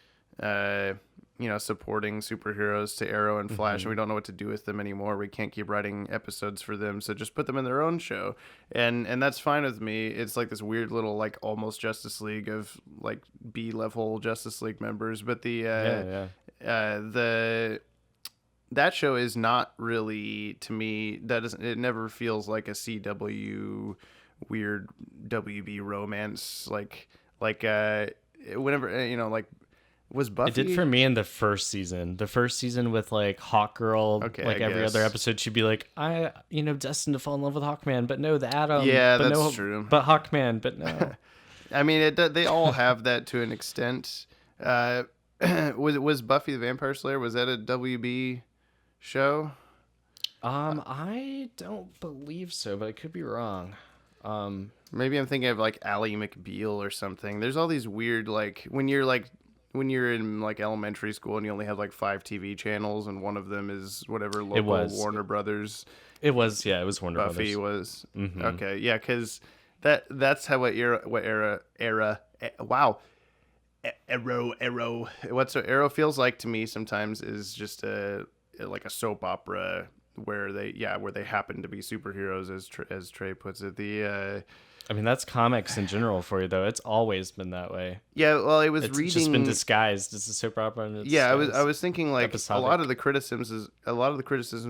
supporting superheroes to Arrow and Flash, and we don't know what to do with them anymore. We can't keep writing episodes for them, so just put them in their own show, and that's fine with me. It's like this weird little like almost Justice League of like B-level Justice League members, but the that show is not really, to me, it never feels like a CW weird WB romance, whenever, like, was Buffy? It did for me in the first season. The first season with like Hawkgirl, Okay, like I every other guess. episode, she'd be like, destined to fall in love with Hawkman, but no, the Atom. Yeah, but that's no, true. But Hawkman, but no. I mean, they all have that to an extent. Was Buffy the Vampire Slayer, was that a WB show? I don't believe so, but I could be wrong. Maybe I'm thinking of like Ally McBeal or something. There's all these weird, like when you're in like elementary school and you only have like 5 TV channels and one of them is whatever local Warner Brothers. It was Warner Buffy Brothers. was. Okay, yeah, because that's how Arrow. Arrow feels like to me sometimes is just like a soap opera where they happen to be superheroes, as Trey puts it. I mean, that's comics in general for you, though. It's always been that way. Yeah, well, It's just been disguised as a soap opera. And I was thinking like episodic. a lot of the criticisms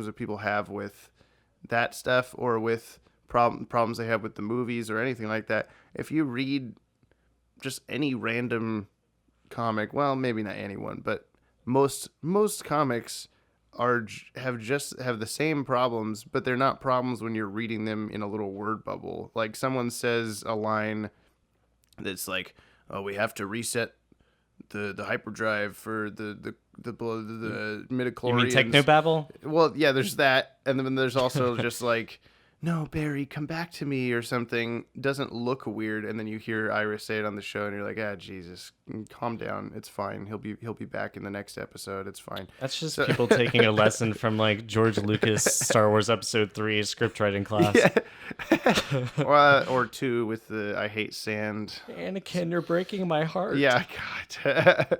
that people have with that stuff, or with problems they have with the movies or anything like that. If you read just any random comic, well, maybe not anyone, but most comics have the same problems, but they're not problems when you're reading them in a little word bubble. Like someone says a line that's like, "Oh, we have to reset the hyperdrive for the midichlorians." You mean technobabble? Well, yeah, there's that, and then there's also just like, "No, Barry, come back to me," or something. Doesn't look weird, and then you hear Iris say it on the show, and you're like, "Ah, Jesus, calm down. It's fine. He'll be back in the next episode. It's fine." That's just people taking a lesson from like George Lucas Star Wars Episode 3 script writing class. Yeah. or 2 with the "I hate sand." Anakin, you're breaking my heart. Yeah, God.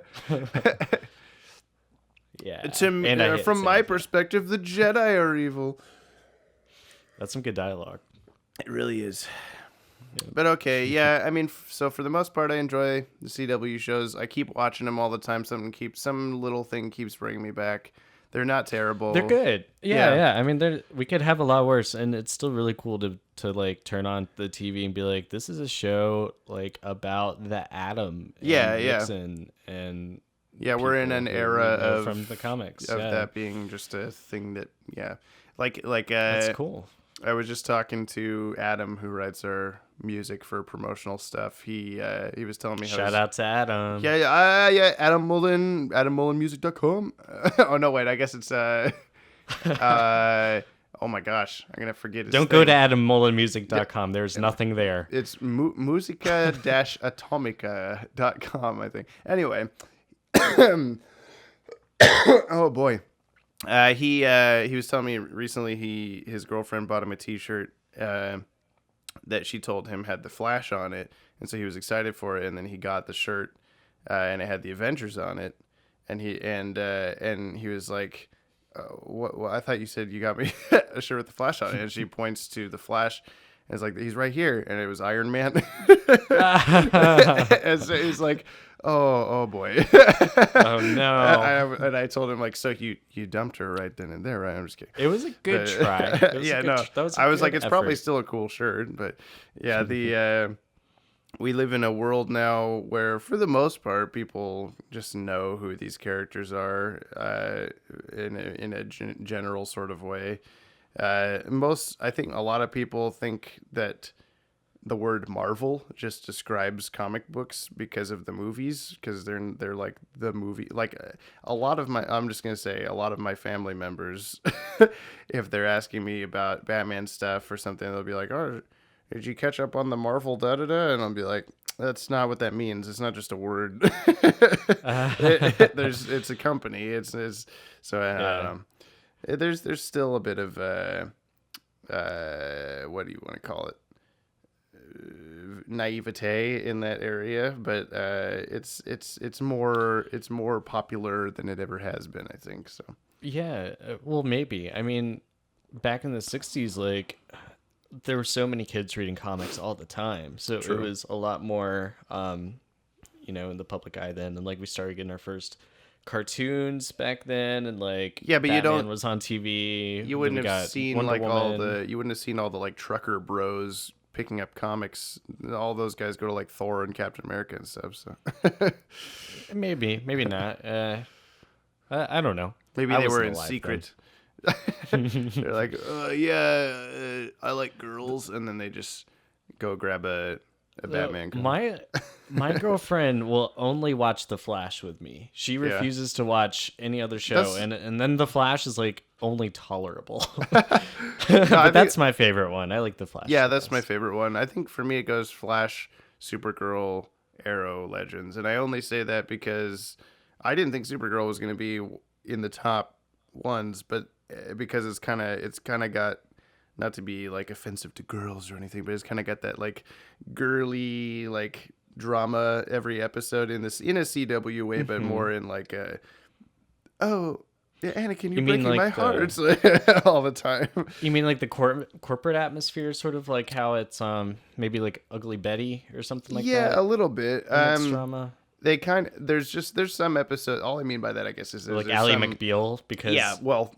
Yeah. From my perspective, the Jedi are evil. That's some good dialogue. It really is. Yeah. But okay, yeah, I mean, so for the most part, I enjoy the CW shows. I keep watching them all the time. Some little thing keeps bringing me back. They're not terrible. They're good. Yeah. I mean, we could have a lot worse, and it's still really cool to like turn on the TV and be like, this is a show like about the Atom. And Nixon and yeah, we're in an era from the comics of that being just a thing that like that's cool. I was just talking to Adam, who writes our music for promotional stuff. He was telling me shout out to Adam. Yeah, Adam Mullen, AdamMullenMusic.com. Oh no, wait, I guess it's oh my gosh, I'm gonna forget his Don't thing. go to AdamMullenMusic.com. There's nothing there. It's musica-atomica.com, I think. Anyway. Oh boy. He was telling me recently his girlfriend bought him a t-shirt that she told him had the Flash on it, and so he was excited for it, and then he got the shirt and it had the Avengers on it, and he was like, what I thought you said you got me a shirt with the Flash on it, and she points to the Flash and it's like, he's right here, and it was Iron Man. And so he's like, oh boy. Oh no. And I told him, like, so you dumped her right then and there, right? I'm just kidding. It was a good try. I was like, it's probably still a cool shirt, but yeah, we live in a world now where, for the most part, people just know who these characters are in a general sort of way. I think a lot of people think that the word Marvel just describes comic books because of the movies, because they're like the movie. Like I'm just gonna say a lot of my family members, if they're asking me about Batman stuff or something, they'll be like, "Oh, did you catch up on the Marvel da-da-da?" And I'll be like, that's not what that means. It's not just a word. It's a company. I don't know. There's still a bit of what do you want to call it? Naivete in that area, but it's more popular than it ever has been, I think. So yeah, well, maybe. I mean, back in the 60s, like, there were so many kids reading comics all the time, so True. It was a lot more in the public eye then. And like, we started getting our first cartoons back then, and like Yeah, but Batman you don't was on TV. You wouldn't Then we have got seen Wonder like all Woman. the you wouldn't have seen all the like trucker bros picking up comics. All those guys go to like Thor and Captain America and stuff. So Maybe not. I don't know. maybe I they were wasn't in alive secret. They're like, yeah, I like girls, and then they just go grab a Batman comic. My girlfriend will only watch The Flash with me. She refuses to watch any other show, and then The Flash is like only tolerable. But that's my favorite one. I like The Flash. Yeah, that's my favorite one. I think for me it goes Flash, Supergirl, Arrow, Legends, and I only say that because I didn't think Supergirl was going to be in the top ones, but because it's kind of got, not to be like offensive to girls or anything, but it's kind of got that like girly like drama every episode in a CW way, but more in like a, oh yeah, Anakin, you're breaking my heart all the time. You mean like the corporate atmosphere, sort of like how it's maybe like Ugly Betty or something like that? Yeah, a little bit. Drama. They there's some episodes. All I mean by that, I guess, is like Ally McBeal, because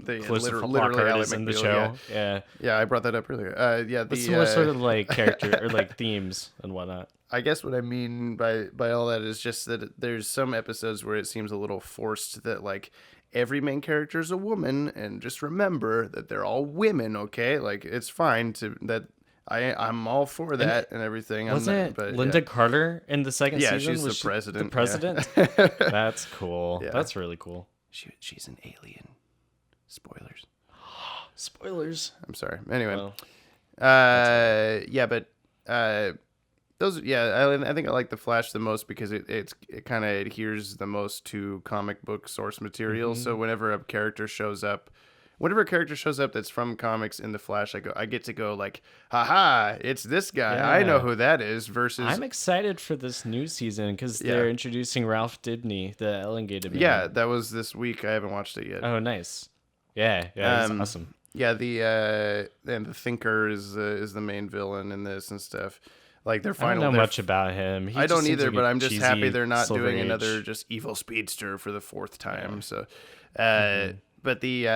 they literally literally Ally is in the McBeal, show. Yeah, I brought that up earlier. What's more sort of like character or like themes and whatnot? I guess what I mean by all that is just that there's some episodes where it seems a little forced that like every main character is a woman, and just remember that they're all women. Okay, like it's fine to that. I'm all for that and everything. Wasn't Linda Carter in the second season? Yeah, she's the president. The president? Yeah. That's cool. Yeah. That's really cool. She's an alien. Spoilers. Spoilers. I'm sorry. Anyway. Well, yeah, but those, I think I like the Flash the most because it kind of adheres the most to comic book source material. So whenever a character shows up that's from comics in the Flash, I get to go like, haha, it's this guy. Yeah. I know who that is. Versus, I'm excited for this new season because they're introducing Ralph Dibny, the elongated man. Yeah, that was this week. I haven't watched it yet. Oh, nice. Yeah, that's awesome. Yeah, and the Thinker is the main villain in this and stuff. Like their final. I don't know much about him. I don't either, but I'm just happy they're not Silver doing Age. another just evil speedster for the fourth time. So, but the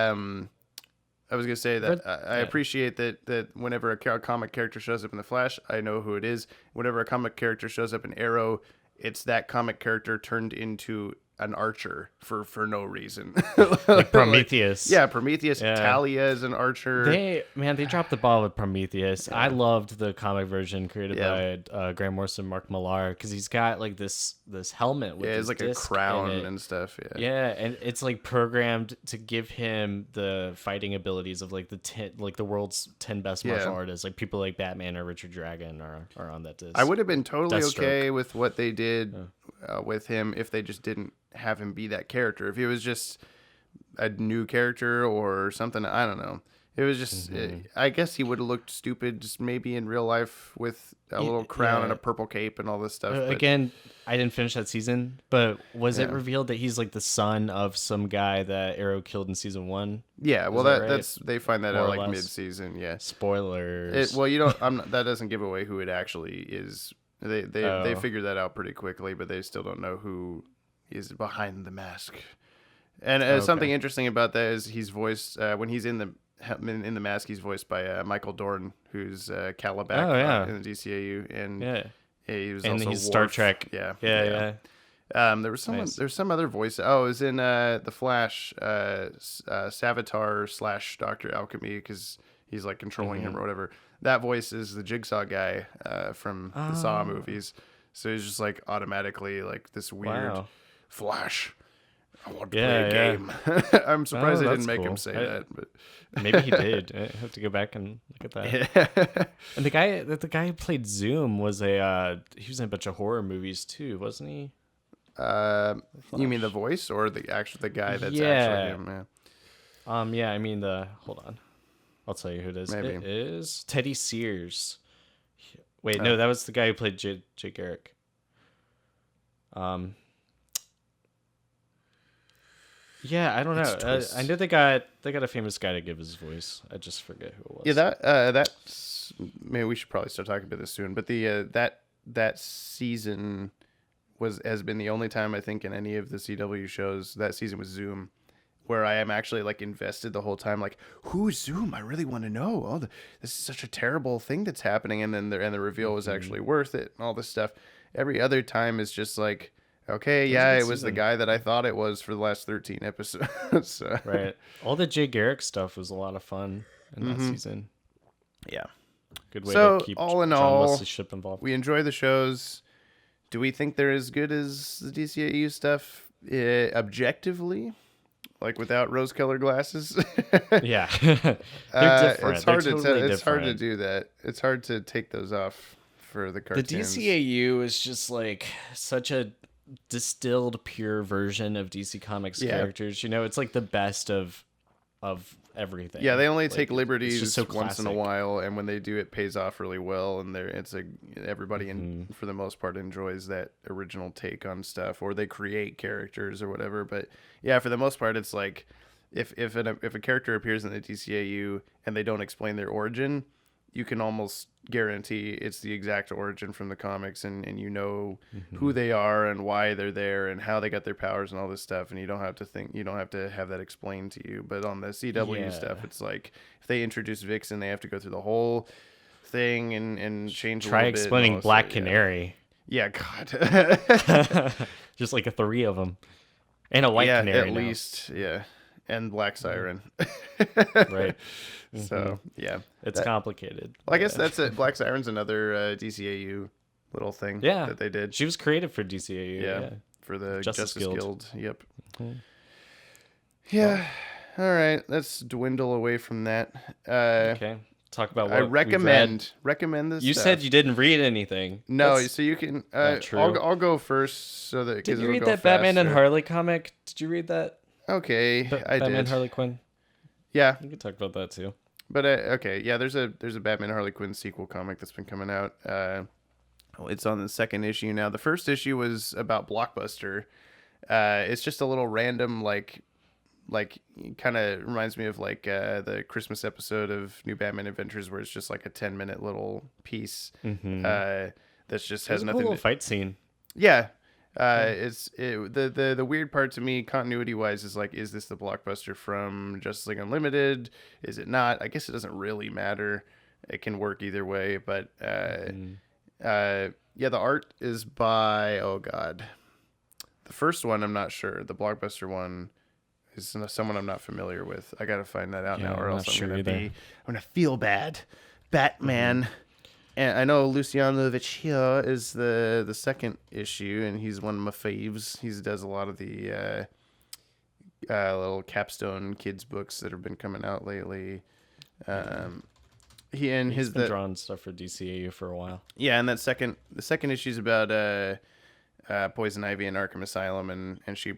I was gonna say that I appreciate that whenever a comic character shows up in the Flash, I know who it is. Whenever a comic character shows up in Arrow, it's that comic character turned into an archer for no reason. Like Prometheus. Prometheus. Yeah. Talia is an archer. They dropped the ball with Prometheus. I loved the comic version created by Grant Morrison and Mark Millar, because he's got like this helmet with it's like a crown and stuff. Yeah, and it's like programmed to give him the fighting abilities of like the world's 10 best martial artists. Like people like Batman or Richard Dragon are on that disc. I would have been totally okay with what they did with him if they just didn't have him be that character. If he was just a new character or something, I don't know. It was just, I guess he would have looked stupid just maybe in real life with a little crown and a purple cape and all this stuff. Again, I didn't finish that season, but was it revealed that he's like the son of some guy that Arrow killed in season 1? Yeah, well, that's they find that out like mid-season. Yeah, spoilers. You don't. That doesn't give away who it actually is. They figure that out pretty quickly, but they still don't know who is behind the mask. And something interesting about that is he's voiced when he's in the mask, he's voiced by Michael Dorn, who's Calabac in the DCAU, and he was also he's Worf. Star Trek. Yeah. There was someone. Nice. There's some other voice. Oh, it was in the Flash, Savitar / Dr. Alchemy, because he's like controlling him or whatever. That voice is the Jigsaw guy from the Saw movies. So he's just like automatically like this weird Flash. I want to play a game. I'm surprised they didn't make him say that, but maybe he did. I have to go back and look at that. And the guy who played Zoom was he was in a bunch of horror movies too, wasn't he? You mean the voice or the guy that's actually him? Yeah. I mean hold on, I'll tell you who it is. Maybe. It is Teddy Sears. Wait, no, that was the guy who played Jay Garrick. Yeah, I don't know. I know they got a famous guy to give his voice. I just forget who it was. Yeah, that's maybe we should probably start talking about this soon. But the that season has been the only time I think in any of the CW shows that season was Zoom, where I am actually like invested the whole time. Like, who's Zoom? I really want to know. Oh, this is such a terrible thing that's happening, and then the reveal was actually worth it, and all this stuff. Every other time is just like, okay, yeah, it was the guy that I thought it was for the last 13 episodes. So. Right. All the Jay Garrick stuff was a lot of fun in that season. Yeah. Good way So, to keep all in John all, Wesley Shipp involved. we enjoy the shows. Do we think they're as good as the DCAU stuff objectively? Like without rose-colored glasses? Yeah. They're different. It's hard They're hard to do that. It's hard to take those off for the cartoons. The DCAU is just like such a distilled, pure version of DC Comics characters. You know, it's like the best of everything. Yeah, they only like, take liberties so once in a while, and when they do, it pays off really well. And everybody for the most part enjoys that original take on stuff, or they create characters or whatever. But yeah, for the most part, it's like if a character appears in the DCAU and they don't explain their origin, you can almost guarantee it's the exact origin from the comics, and you know who they are and why they're there and how they got their powers and all this stuff, and you don't have to have that explained to you. But on the CW stuff, it's like if they introduce Vixen, they have to go through the whole thing and change a Try little bit. explaining Black Canary. Yeah, God. Just like 3 of them. And a white canary at least, yeah. And Black Siren. Right. So, yeah. It's complicated. Well, I guess that's it. Black Siren's another DCAU little thing that they did. She was created for DCAU. Yeah. For the Justice Guild. Yep. Mm-hmm. Yeah. All right. Let's dwindle away from that. Okay. Talk about what I recommend this You stuff. said you didn't read anything. No, so you can... true. I'll go first so that... Did you read that Batman and Harley comic? Did you read that? Okay, I Batman did. Harley Quinn? Yeah. We could talk about that too. But okay, yeah, there's a Batman Harley Quinn sequel comic that's been coming out. It's on the second issue now. The first issue was about Blockbuster. It's just a little random, like kind of reminds me of like the Christmas episode of New Batman Adventures, where it's just like a 10-minute little piece that's just has nothing. Cool little fight scene. Yeah. The weird part to me, continuity wise, is like, is this the Blockbuster from Justice League Unlimited? Is it not? I guess it doesn't really matter. It can work either way. But the art is by the first one I'm not sure. The Blockbuster one is someone I'm not familiar with. I gotta find that out now, or else I'm gonna feel bad. Batman. And I know Luciano Vecchio is the second issue, and he's one of my faves. He does a lot of the little capstone kids books that have been coming out lately. He's been drawing stuff for DCAU for a while. Yeah, and the second issue is about Poison Ivy in Arkham Asylum, and she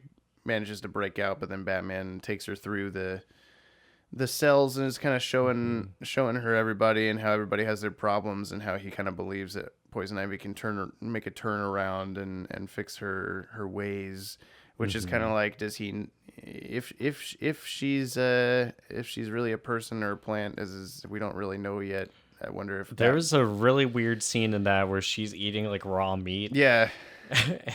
manages to break out, but then Batman takes her through the cells and is kind of showing her everybody and how everybody has their problems, and how he kind of believes that Poison Ivy can make a turn around and fix her ways, which is kind of like, does he, if she's really a person or a plant, is we don't really know yet. I wonder if there was a really weird scene in that where she's eating like raw meat. Yeah.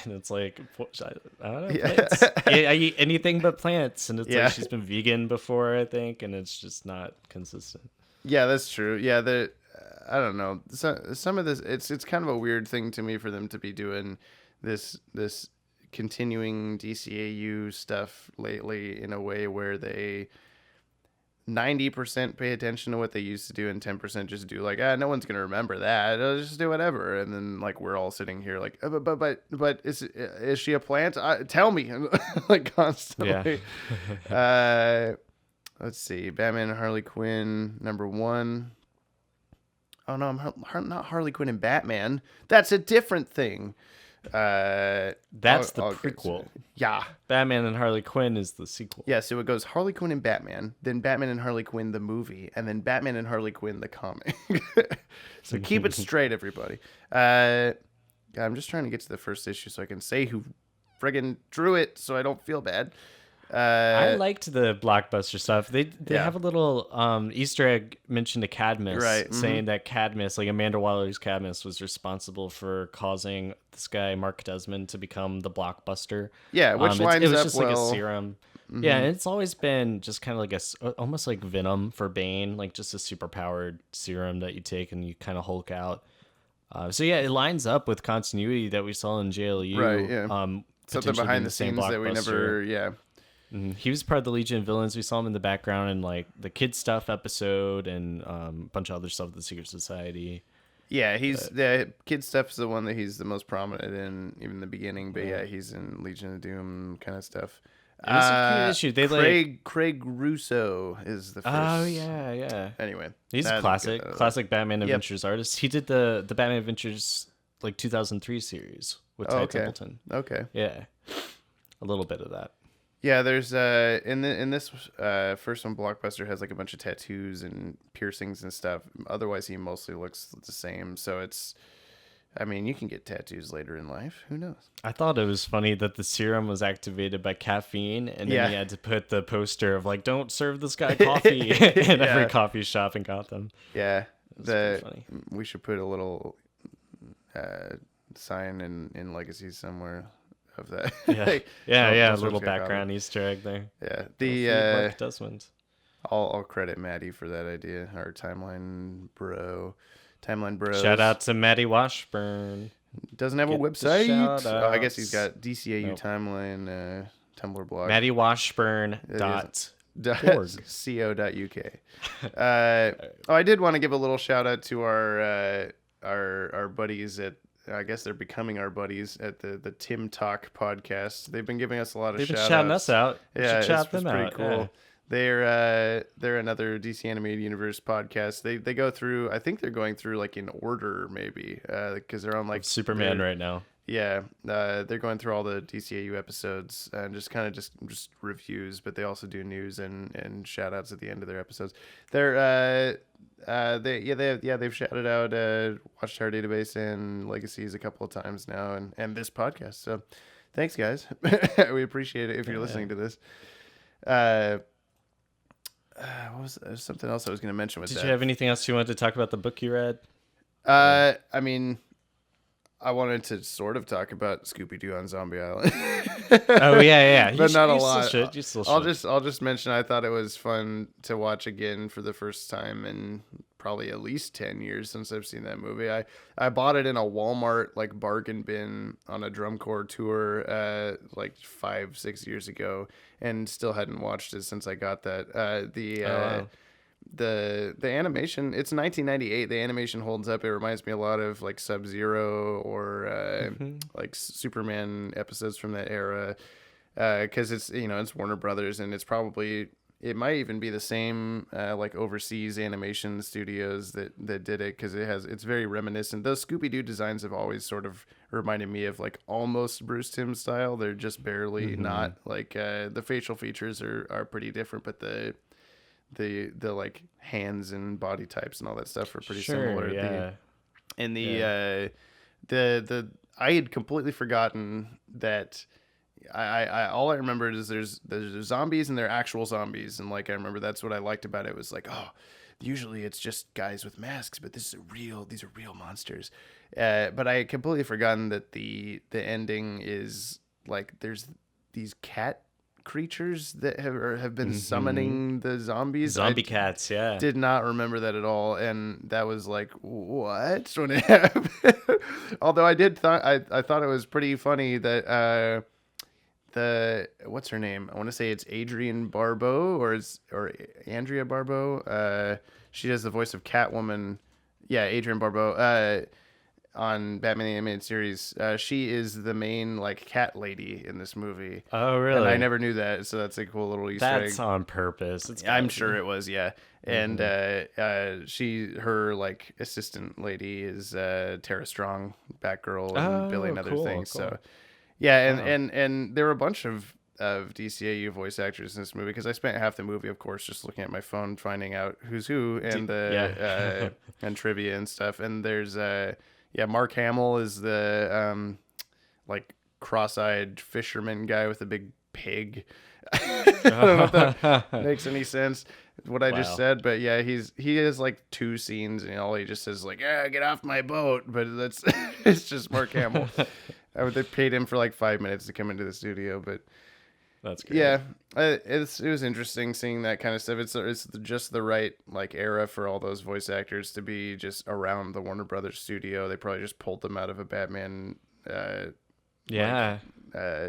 And it's like, I don't know, plants. I eat anything but plants. And it's like she's been vegan before, I think, and it's just not consistent. Yeah, that's true. Yeah, I don't know. Some of this, it's kind of a weird thing to me for them to be doing this continuing DCAU stuff lately in a way where they 90% pay attention to what they used to do and 10% just do like, no one's gonna remember that, I'll just do whatever. And then like we're all sitting here like, but is she a plant? Tell me. Like constantly. Let's see, Batman and Harley Quinn #1. Oh no, I'm not Harley Quinn and Batman, that's a different thing. That's the prequel. Yeah. Batman and Harley Quinn is the sequel. Yeah, so it goes Harley Quinn and Batman, then Batman and Harley Quinn the movie, and then Batman and Harley Quinn the comic. So keep it straight, everybody. I'm just trying to get to the first issue so I can say who friggin' drew it so I don't feel bad. I liked the blockbuster stuff. They have a little Easter egg mention to Cadmus, Right, saying that Cadmus, like Amanda Waller's Cadmus, was responsible for causing this guy Mark Desmond to become the blockbuster. Yeah, which lines it was up just well. like a serum. Yeah, and it's always been just kind of like almost like Venom for Bane, like just a super powered serum that you take and you kind of Hulk out. So yeah, it lines up with continuity that we saw in JLU. Right, yeah. Something potentially being behind the same scenes that we never, blockbuster. He was part of the Legion of Villains. We saw him in the background in like the Kid Stuff episode and a bunch of other stuff with the Secret Society. Yeah, the Kid Stuff's the one that he's the most prominent in, even in the beginning. But yeah, he's in Legion of Doom kind of stuff. It was a cute issue. Craig Russo is the first. Oh yeah. Anyway, he's a classic Batman Adventures artist. He did the Batman Adventures like 2003 series with Ty Templeton. Okay. Yeah, a little bit of that. Yeah, there's in this first one, Blockbuster has like a bunch of tattoos and piercings and stuff. Otherwise, he mostly looks the same. So you can get tattoos later in life. Who knows? I thought it was funny that the serum was activated by caffeine, and then he had to put the poster of like, "Don't serve this guy coffee" in every coffee shop in Gotham. Yeah, funny. We should put a little sign in Legacies somewhere of that. A little background Easter egg there. Yeah, Mark Desmond. I'll credit Maddie for that idea. Our timeline bro. Shout out to Maddie Washburn. Doesn't have a website. I guess he's got DCAU timeline Tumblr blog. Maddie Washburn .co.uk. I did want to give a little shout out to our buddies at. I guess they're becoming our buddies at the Tim Talk podcast. They've been giving us a lot of shout outs. Shouting us out. Yeah, it's pretty cool. Yeah. They're another DC Animated Universe podcast. They go through. I think they're going through like in order maybe because they're on like Superman right now. Yeah, they're going through all the DCAU episodes and just kind of just reviews, but they also do news and shout outs at the end of their episodes. They've shouted out Watchtower Database and Legacies a couple of times now and this podcast. So thanks guys. We appreciate it if you're listening to this. What was something else I was going to mention with that? Did you have anything else you wanted to talk about the book you read? I wanted to sort of talk about Scooby-Doo on Zombie Island. Oh yeah. But not a lot. You still should. I'll just mention I thought it was fun to watch again for the first time in probably at least 10 years since I've seen that movie. I bought it in a Walmart like bargain bin on a drum corps tour like 5-6 years ago and still hadn't watched it since I got that. The animation, it's 1998. The animation holds up. It reminds me a lot of like Sub-Zero or like Superman episodes from that era because it's Warner Brothers and it might even be the same like overseas animation studios that did it because it's very reminiscent. Those Scooby-Doo designs have always sort of reminded me of like almost Bruce Timm style. They're just barely not like the facial features are pretty different, but the like hands and body types and all that stuff are pretty similar. Yeah. I had completely forgotten that. I all I remembered is there's zombies and they're actual zombies, and like I remember that's what I liked about it. It was like, oh, usually it's just guys with masks, but these are real monsters. But I had completely forgotten that the ending is like there's these cat creatures that have been summoning the zombies. Zombie cats, yeah. Did not remember that at all, and that was like what when it happened. Although I thought it was pretty funny that what's her name? I want to say it's Adrienne Barbeau or Andrea Barbeau. She does the voice of Catwoman. Yeah, Adrienne Barbeau. On Batman the Animated Series, she is the main like cat lady in this movie. Oh, really? And I never knew that, so that's a cool little Easter egg. That's on purpose. I'm sure it was, yeah. And her like assistant lady is Tara Strong, Batgirl, and Billy and other things. Cool. So, yeah, and there were a bunch of DCAU voice actors in this movie because I spent half the movie, of course, just looking at my phone, finding out who's who and and trivia and stuff. And there's Mark Hamill is the like cross-eyed fisherman guy with a big pig. I don't know if that makes any sense, what I just said, but yeah, he has like 2 scenes, and all he just says like, "Yeah, get off my boat," but that's it's just Mark Hamill. They paid him for like 5 minutes to come into the studio, but that's great. Yeah, it was interesting seeing that kind of stuff. It's just the right like era for all those voice actors to be just around the Warner Brothers studio. They probably just pulled them out of a Batman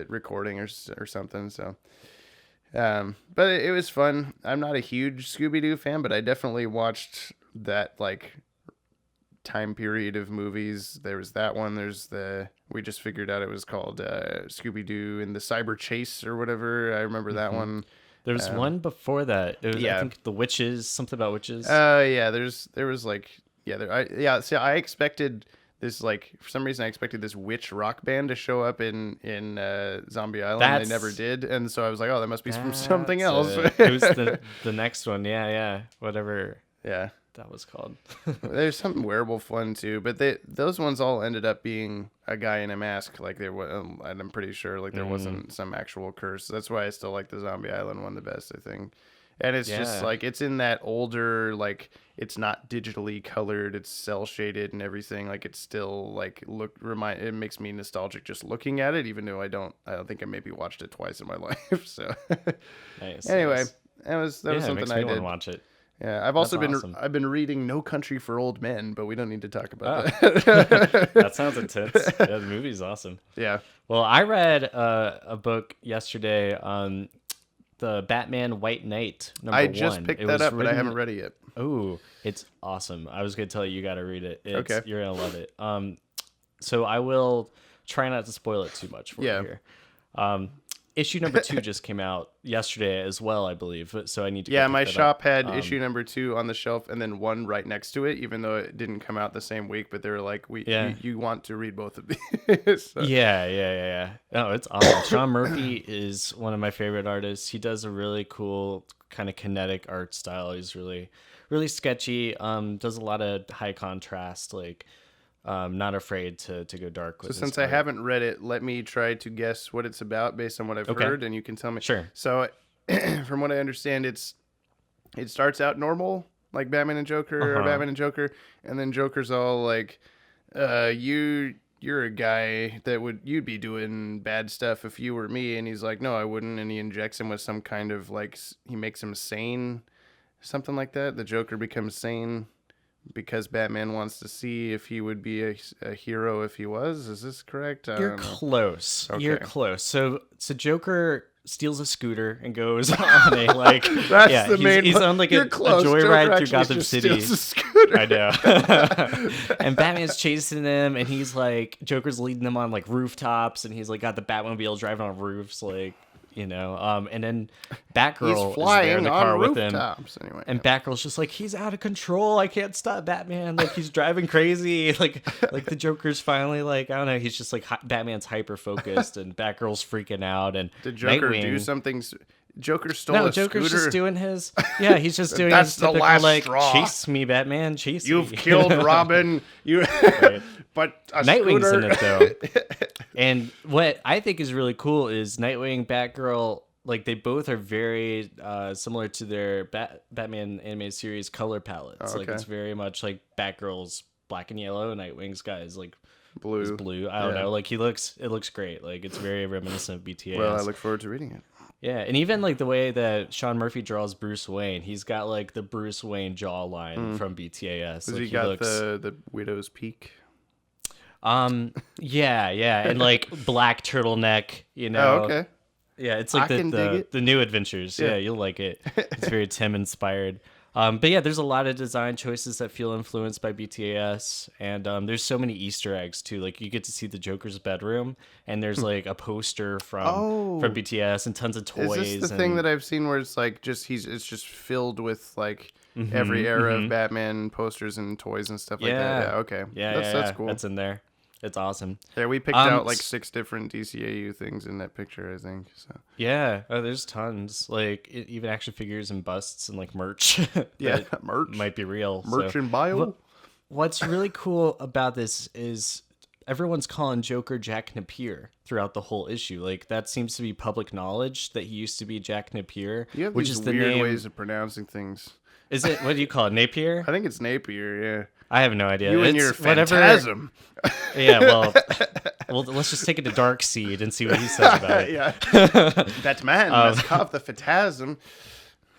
recording or something. So, but it was fun. I'm not a huge Scooby-Doo fan, but I definitely watched that like time period of movies. There was that one. We just figured out it was called Scooby-Doo and the Cyber Chase or whatever. I remember that one. There was one before that. It was, I think, the witches, something about witches. Yeah. There was like, See, I expected this, like, for some reason I expected this witch rock band to show up in Zombie Island. They never did, and so I was like, oh, that must be from something else. It was the next one. Yeah. Whatever. Yeah. That was called. There's some werewolf one too, but those ones all ended up being a guy in a mask. Like and I'm pretty sure like there wasn't some actual curse. That's why I still like the Zombie Island one the best, I think. And it's just like it's in that older, like it's not digitally colored, it's cell shaded and everything. Like it's still like it makes me nostalgic just looking at it, even though I don't think I maybe watched it twice in my life. So nice. Anyway, that was something makes I me did. Watch it. Yeah, I've been reading No Country for Old Men, but we don't need to talk about that. That sounds intense. Yeah, the movie's awesome. Yeah. Well, I read a book yesterday on the Batman White Knight #1. I just picked that up, but I haven't read it yet. Oh, it's awesome. I was going to tell you got to read it. Okay. You're going to love it. So I will try not to spoil it too much for you here. Issue #2 just came out yesterday as well, I believe. So I need to. Yeah, my shop had issue #2 on the shelf, and then one right next to it, even though it didn't come out the same week. But they were like, you want to read both of these? So. Yeah. Oh, it's awesome. Sean Murphy is one of my favorite artists. He does a really cool kind of kinetic art style. He's really, really sketchy. Does a lot of high contrast, like. Not afraid to go dark with. So since I haven't read it, let me try to guess what it's about based on what I've heard, and you can tell me. Sure. So, from what I understand, it starts out normal, like Batman and Joker, or Batman and Joker, and then Joker's all like, "You're a guy that you'd be doing bad stuff if you were me," and he's like, "No, I wouldn't," and he injects him with some kind of like he makes him sane, something like that. The Joker becomes sane. Because Batman wants to see if he would be a hero if he was. Is this correct? You're close. Okay. You're close. So Joker steals a scooter and goes on a like. That's the main. He's on like a joyride through Gotham City. I know. And Batman's chasing him, and he's like Joker's leading them on like rooftops, and he's like got the Batmobile driving on roofs, like. And then Batgirl is there in the car with him. Anyway, and Batgirl's just like, he's out of control. I can't stop Batman. Like, he's driving crazy. Like the Joker's finally like, I don't know. He's just like, Batman's hyper focused, and Batgirl's freaking out. And did Joker do something? Joker stole a Joker's scooter? Just doing his. Yeah, he's just doing his typical like, straw. Chase me, Batman, chase You've me. You've killed Robin. Right. But a Nightwing's scooter. in it though. And what I think is really cool is Nightwing, Batgirl, like they both are very similar to their Batman animated series color palettes. Okay. Like it's very much like Batgirl's black and yellow, Nightwing's guy is like blue. I don't know. Like it looks great. Like it's very reminiscent of BTAS. Well, I look forward to reading it. Yeah, and even like the way that Sean Murphy draws Bruce Wayne, he's got like the Bruce Wayne jawline from BTAS. Has like, he got the widow's peak? Yeah, and like black turtleneck, you know. Oh, okay. Yeah, it's like the new adventures. Yeah, you'll like it. It's very Tim inspired. But yeah, there's a lot of design choices that feel influenced by BTAS, and there's so many Easter eggs too. Like you get to see the Joker's bedroom, and there's like a poster from BTAS and tons of toys. Is this the thing that I've seen where it's like it's just filled with like every era of Batman posters and toys and stuff like that? Yeah, okay. That's cool. That's in there. It's awesome. Yeah, we picked out like 6 different DCAU things in that picture, I think. So yeah, there's tons. Like even action figures and busts and like merch. Yeah, merch might be real. Merch and bio. What's really cool about this is everyone's calling Joker Jack Napier throughout the whole issue. Like that seems to be public knowledge that he used to be Jack Napier, You have which these is the weird name. ways of pronouncing things. Is it, what do you call it, Napier? I think it's Napier, yeah. I have no idea. You and It's your whatever. phantasm. Yeah, well, let's just take it to Darkseid and see what he says about it. Yeah. That man must have the phantasm.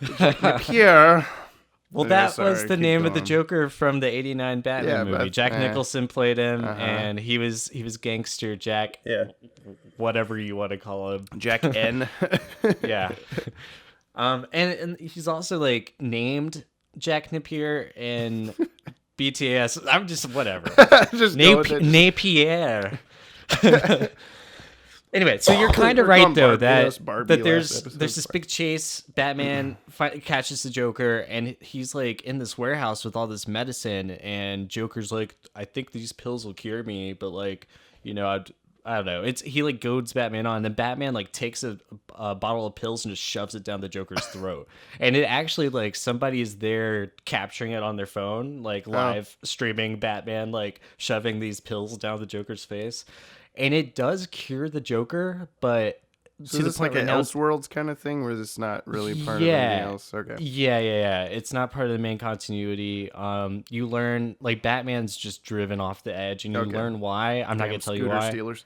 Jack Napier. Well, Yeah, that sorry, was the keep name of the going. Joker from the '89 Batman Yeah, movie. but- Jack Nicholson played him, and he was gangster Jack. Yeah. Whatever you want to call him. Jack N. Yeah. And he's also like named Jack Napier in BTAS. I'm just whatever. Just go with it. Napier. Anyway, so you're kind of We're right going though Barbie that last episode. there's this big chase. Batman catches the Joker, and he's like in this warehouse with all this medicine, and Joker's like, I think these pills will cure me, but like, you know, I don't know. He like goads Batman on, and then Batman like takes a bottle of pills and just shoves it down the Joker's throat. And it actually like somebody is there capturing it on their phone, like live streaming Batman like shoving these pills down the Joker's face. And it does cure the Joker, but So is this like an Elseworlds kind of thing where it's not really part of anything else? Okay. Yeah. It's not part of the main continuity. You learn like Batman's just driven off the edge, and you learn why. I'm not gonna tell you why. Stealers.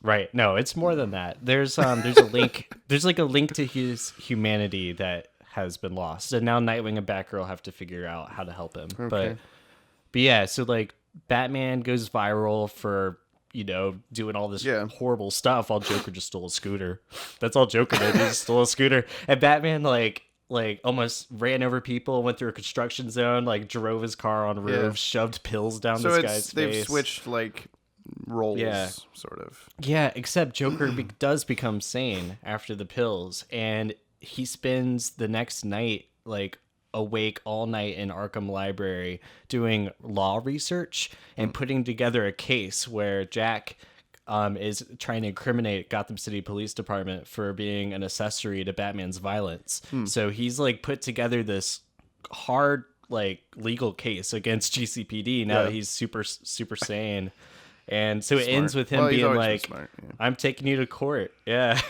Right? No, it's more than that. There's a link. There's like a link to his humanity that has been lost, and now Nightwing and Batgirl have to figure out how to help him. Okay. But yeah, so like Batman goes viral for, you know, doing all this horrible stuff while Joker just stole a scooter. That's all Joker did. He just stole a scooter. And Batman like almost ran over people, went through a construction zone, like drove his car on roofs, shoved pills down this guy's face. They've switched like roles, sort of. Yeah, except Joker does become sane after the pills, and he spends the next night like awake all night in Arkham Library doing law research and putting together a case where Jack is trying to incriminate Gotham City Police Department for being an accessory to Batman's violence. So he's like put together this hard like legal case against GCPD now that he's super sane. And so it ends with him being like, I'm taking you to court. Yeah.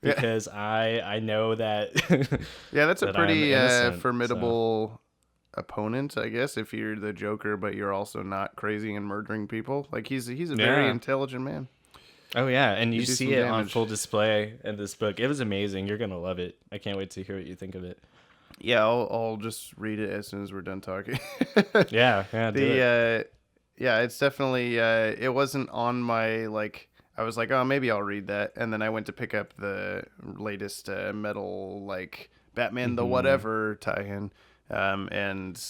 Because I know that. Yeah, that's a pretty innocent, formidable opponent, I guess, if you're the Joker, but you're also not crazy and murdering people. Like he's a very intelligent man. Oh yeah, and you see it on damage. full display in this book. It was amazing. You're gonna love it. I can't wait to hear what you think of it. Yeah, I'll just read it as soon as we're done talking. Yeah. Yeah, it's definitely it wasn't on my like. I was like, oh, maybe I'll read that, and then I went to pick up the latest metal like Batman the Whatever tie-in, and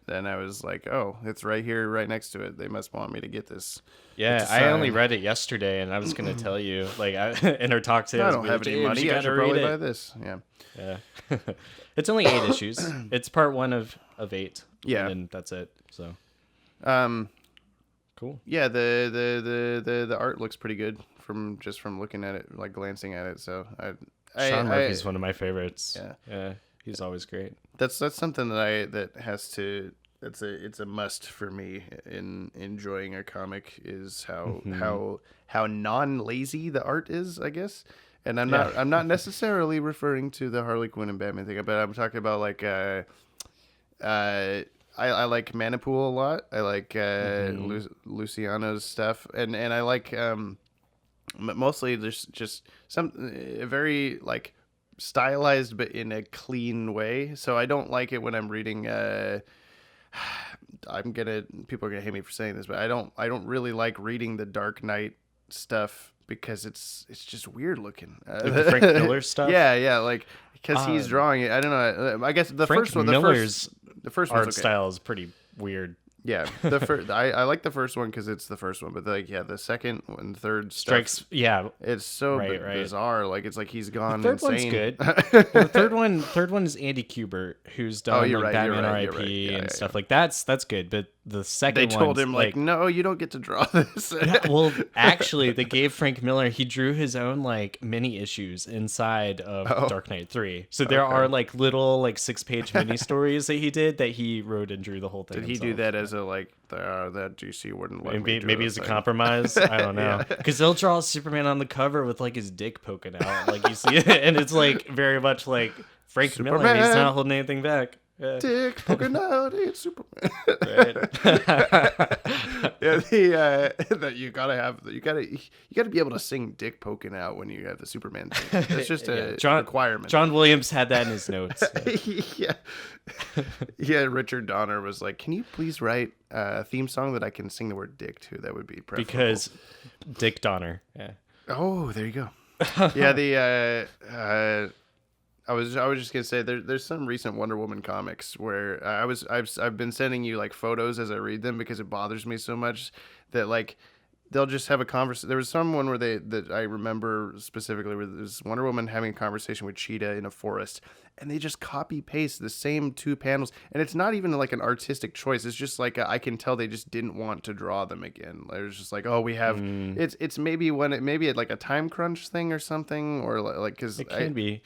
then I was like, oh, it's right here, right next to it. They must want me to get this. Yeah, I only read it yesterday, and I was gonna tell you, like, in our talk today, I don't have any money. I should probably buy this. Yeah. It's only 8 issues. It's part 1 of 8. Yeah, and that's it. So, cool. Yeah, the art looks pretty good from looking at it, like glancing at it. So Sean Murphy's one of my favorites. Yeah, he's always great. That's something it's a must for me in enjoying a comic is how non-lazy the art is, I guess. And I'm not necessarily referring to the Harley Quinn and Batman thing, but I'm talking about like I like Manipool a lot. I like Luciano's stuff, and I like mostly there's just some very like stylized, but in a clean way. So I don't like it when I'm reading. People are gonna hate me for saying this, but I don't really like reading the Dark Knight stuff because it's just weird looking. The Frank Miller stuff. Yeah, like because he's drawing it. I don't know. I guess the Frank first one, Miller's the first art one's okay. style is pretty weird. Yeah, the first I like the first one because it's the first one, but the second and third strikes. Yeah, it's so bizarre. Like it's like he's gone. The third insane. one's good. The third one is Andy Kubert, who's done Batman R.I.P. and stuff like that's good. But the second They told one's, him, like, no, you don't get to draw this. well, actually, they gave Frank Miller, he drew his own, like, mini issues inside of Dark Knight 3. So there are, like, little, like, 6-page mini stories that he did that he wrote and drew the whole thing Did he himself. do that as a, like, that DC wouldn't let me do Maybe a as a thing? compromise? I don't know. Because they'll draw Superman on the cover with, like, his dick poking out. Like, you see it, and it's, like, very much like Frank Miller. He's not holding anything back. Yeah. Dick poking out, it's Superman. Right. Yeah, that you gotta be able to sing "dick poking out" when you have the Superman thing. That's just a requirement. John Williams had that in his notes. Yeah. Yeah. Richard Donner was like, "Can you please write a theme song that I can sing the word dick to? That would be preferable." Because Dick Donner. Yeah. Oh, there you go. Yeah. I was just gonna say there's some recent Wonder Woman comics where I've been sending you like photos as I read them because it bothers me so much that like they'll just have a conversation. There was someone where that I remember specifically where there's Wonder Woman having a conversation with Cheetah in a forest, and they just copy paste the same 2 panels, and it's not even like an artistic choice. It's just like I can tell they just didn't want to draw them again. There's just like, oh, we have it's maybe like a time crunch thing or something, or like because it can be.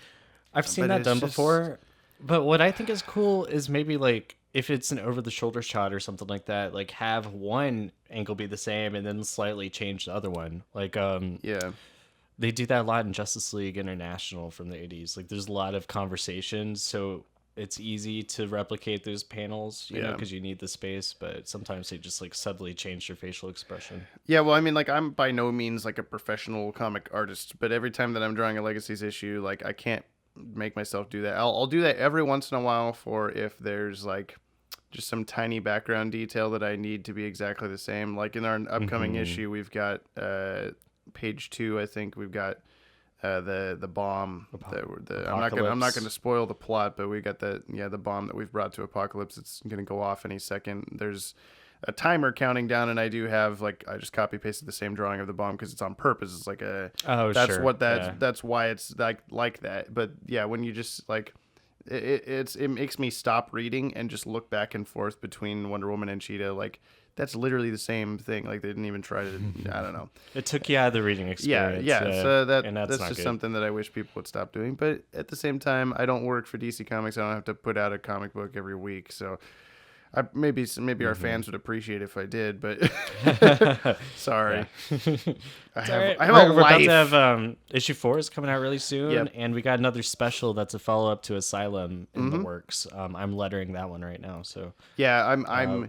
I've seen that done before, but what I think is cool is maybe like if it's an over-the-shoulder shot or something like that, like have one angle be the same and then slightly change the other one. Like, they do that a lot in Justice League International from the 80s. Like, there's a lot of conversations, so it's easy to replicate those panels, you know, because you need the space, but sometimes they just like subtly change their facial expression. Yeah, well, I mean, like I'm by no means like a professional comic artist, but every time that I'm drawing a Legacies issue, like I can't make myself do that. I'll do that every once in a while for if there's like just some tiny background detail that I need to be exactly the same. Like in our upcoming issue, we've got page 2, I think we've got the bomb. I'm not gonna spoil the plot, but we got the bomb that we've brought to Apocalypse. It's gonna go off any second. There's a timer counting down, and I do have like I just copy pasted the same drawing of the bomb because it's on purpose. It's like that's why it's like that. But yeah, when you just like it makes me stop reading and just look back and forth between Wonder Woman and Cheetah. Like that's literally the same thing. Like they didn't even try to. I don't know. It took you out of the reading experience. So that's just good. Something that I wish people would stop doing. But at the same time, I don't work for DC Comics. I don't have to put out a comic book every week. So. Maybe our fans would appreciate it if I did, but sorry. I have a life. We're about to have issue 4 is coming out really soon, and we got another special that's a follow up to Asylum in the works. I'm lettering that one right now, so yeah, I'm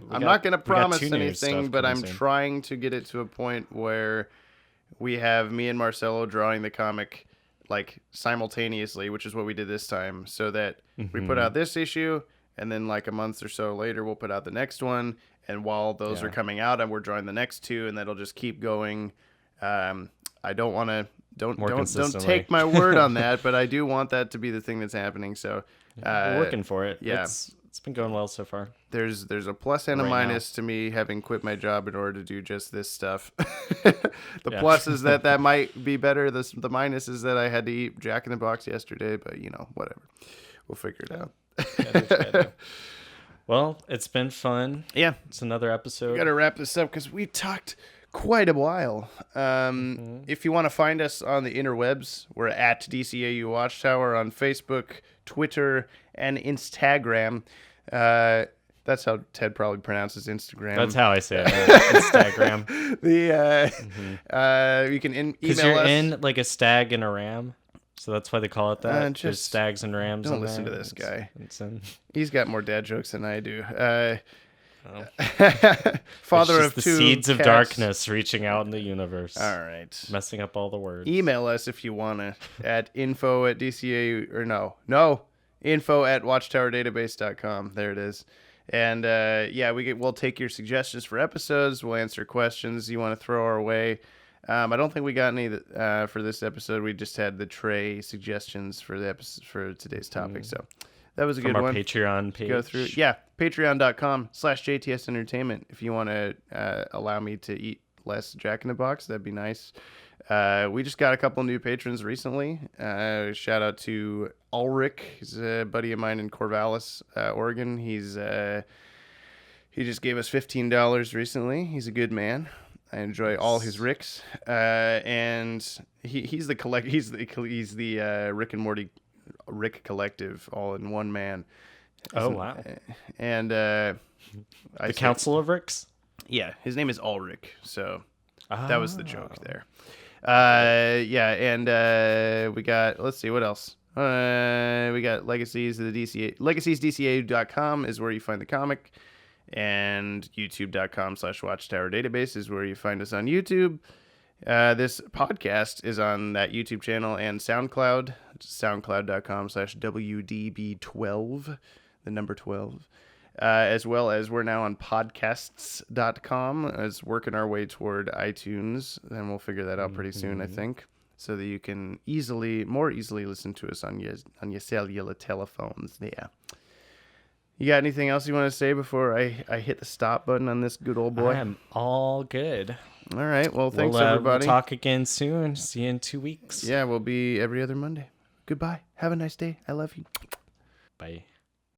not gonna promise anything, but I'm trying to get it to a point where we have me and Marcelo drawing the comic like simultaneously, which is what we did this time, so that we put out this issue. And then like a month or so later, we'll put out the next one. And while those are coming out, and we're drawing the next 2, and that'll just keep going. I don't want to don't take my word on that, but I do want that to be the thing that's happening. So we're working for it. Yeah, it's been going well so far. There's a plus and a minus to me having quit my job in order to do just this stuff. The plus is that might be better. The minus is that I had to eat Jack in the Box yesterday, but whatever. We'll figure it out. Well, it's been fun. Yeah, it's another episode. We got to wrap this up because we talked quite a while. If you want to find us on the interwebs, we're at DCAU Watchtower on Facebook, Twitter, and Instagram. That's how Ted probably pronounces Instagram. That's how I say it. Instagram. You can email us. Because you're in like a stag and a ram. So that's why they call it that. There's stags and rams. Don't listen to this guy. He's got more dad jokes than I do. Father of 2 the seeds cats. Of darkness reaching out in the universe. All right. Messing up all the words. Email us if you want to at info@DCAU or info@watchtowerdatabase.com. There it is. And we'll take your suggestions for episodes. We'll answer questions you want to throw our way. I don't think we got any for this episode. We just had the tray suggestions for for today's topic. So that was a good one. From our Patreon page. Go through. Yeah, patreon.com/JTS Entertainment. If you want to allow me to eat less Jack in the Box, that'd be nice. We just got a couple new patrons recently. Shout out to Ulrich. He's a buddy of mine in Corvallis, Oregon. He just gave us $15 recently. He's a good man. I enjoy all his Ricks, and he's the Rick and Morty Rick Collective, all in one man. Wow! And the Council of Ricks. Yeah, his name is Ulrich, so that was the joke there. And we got, let's see, what else? We got Legacies, the DCA. Legasiesdcau.com is where you find the comic, and youtube.com/Watchtower Database is where you find us on YouTube. This podcast is on that YouTube channel and SoundCloud, soundcloud.com/WDB12, the number 12. As well as we're now on podcasts.com, as working our way toward iTunes, and we'll figure that out pretty soon, I think, so that you can more easily listen to us on your cellular telephones there. You got anything else you want to say before I hit the stop button on this good old boy? I am all good. All right. Well, thanks, everybody. We'll talk again soon. See you in 2 weeks. Yeah, we'll be every other Monday. Goodbye. Have a nice day. I love you. Bye.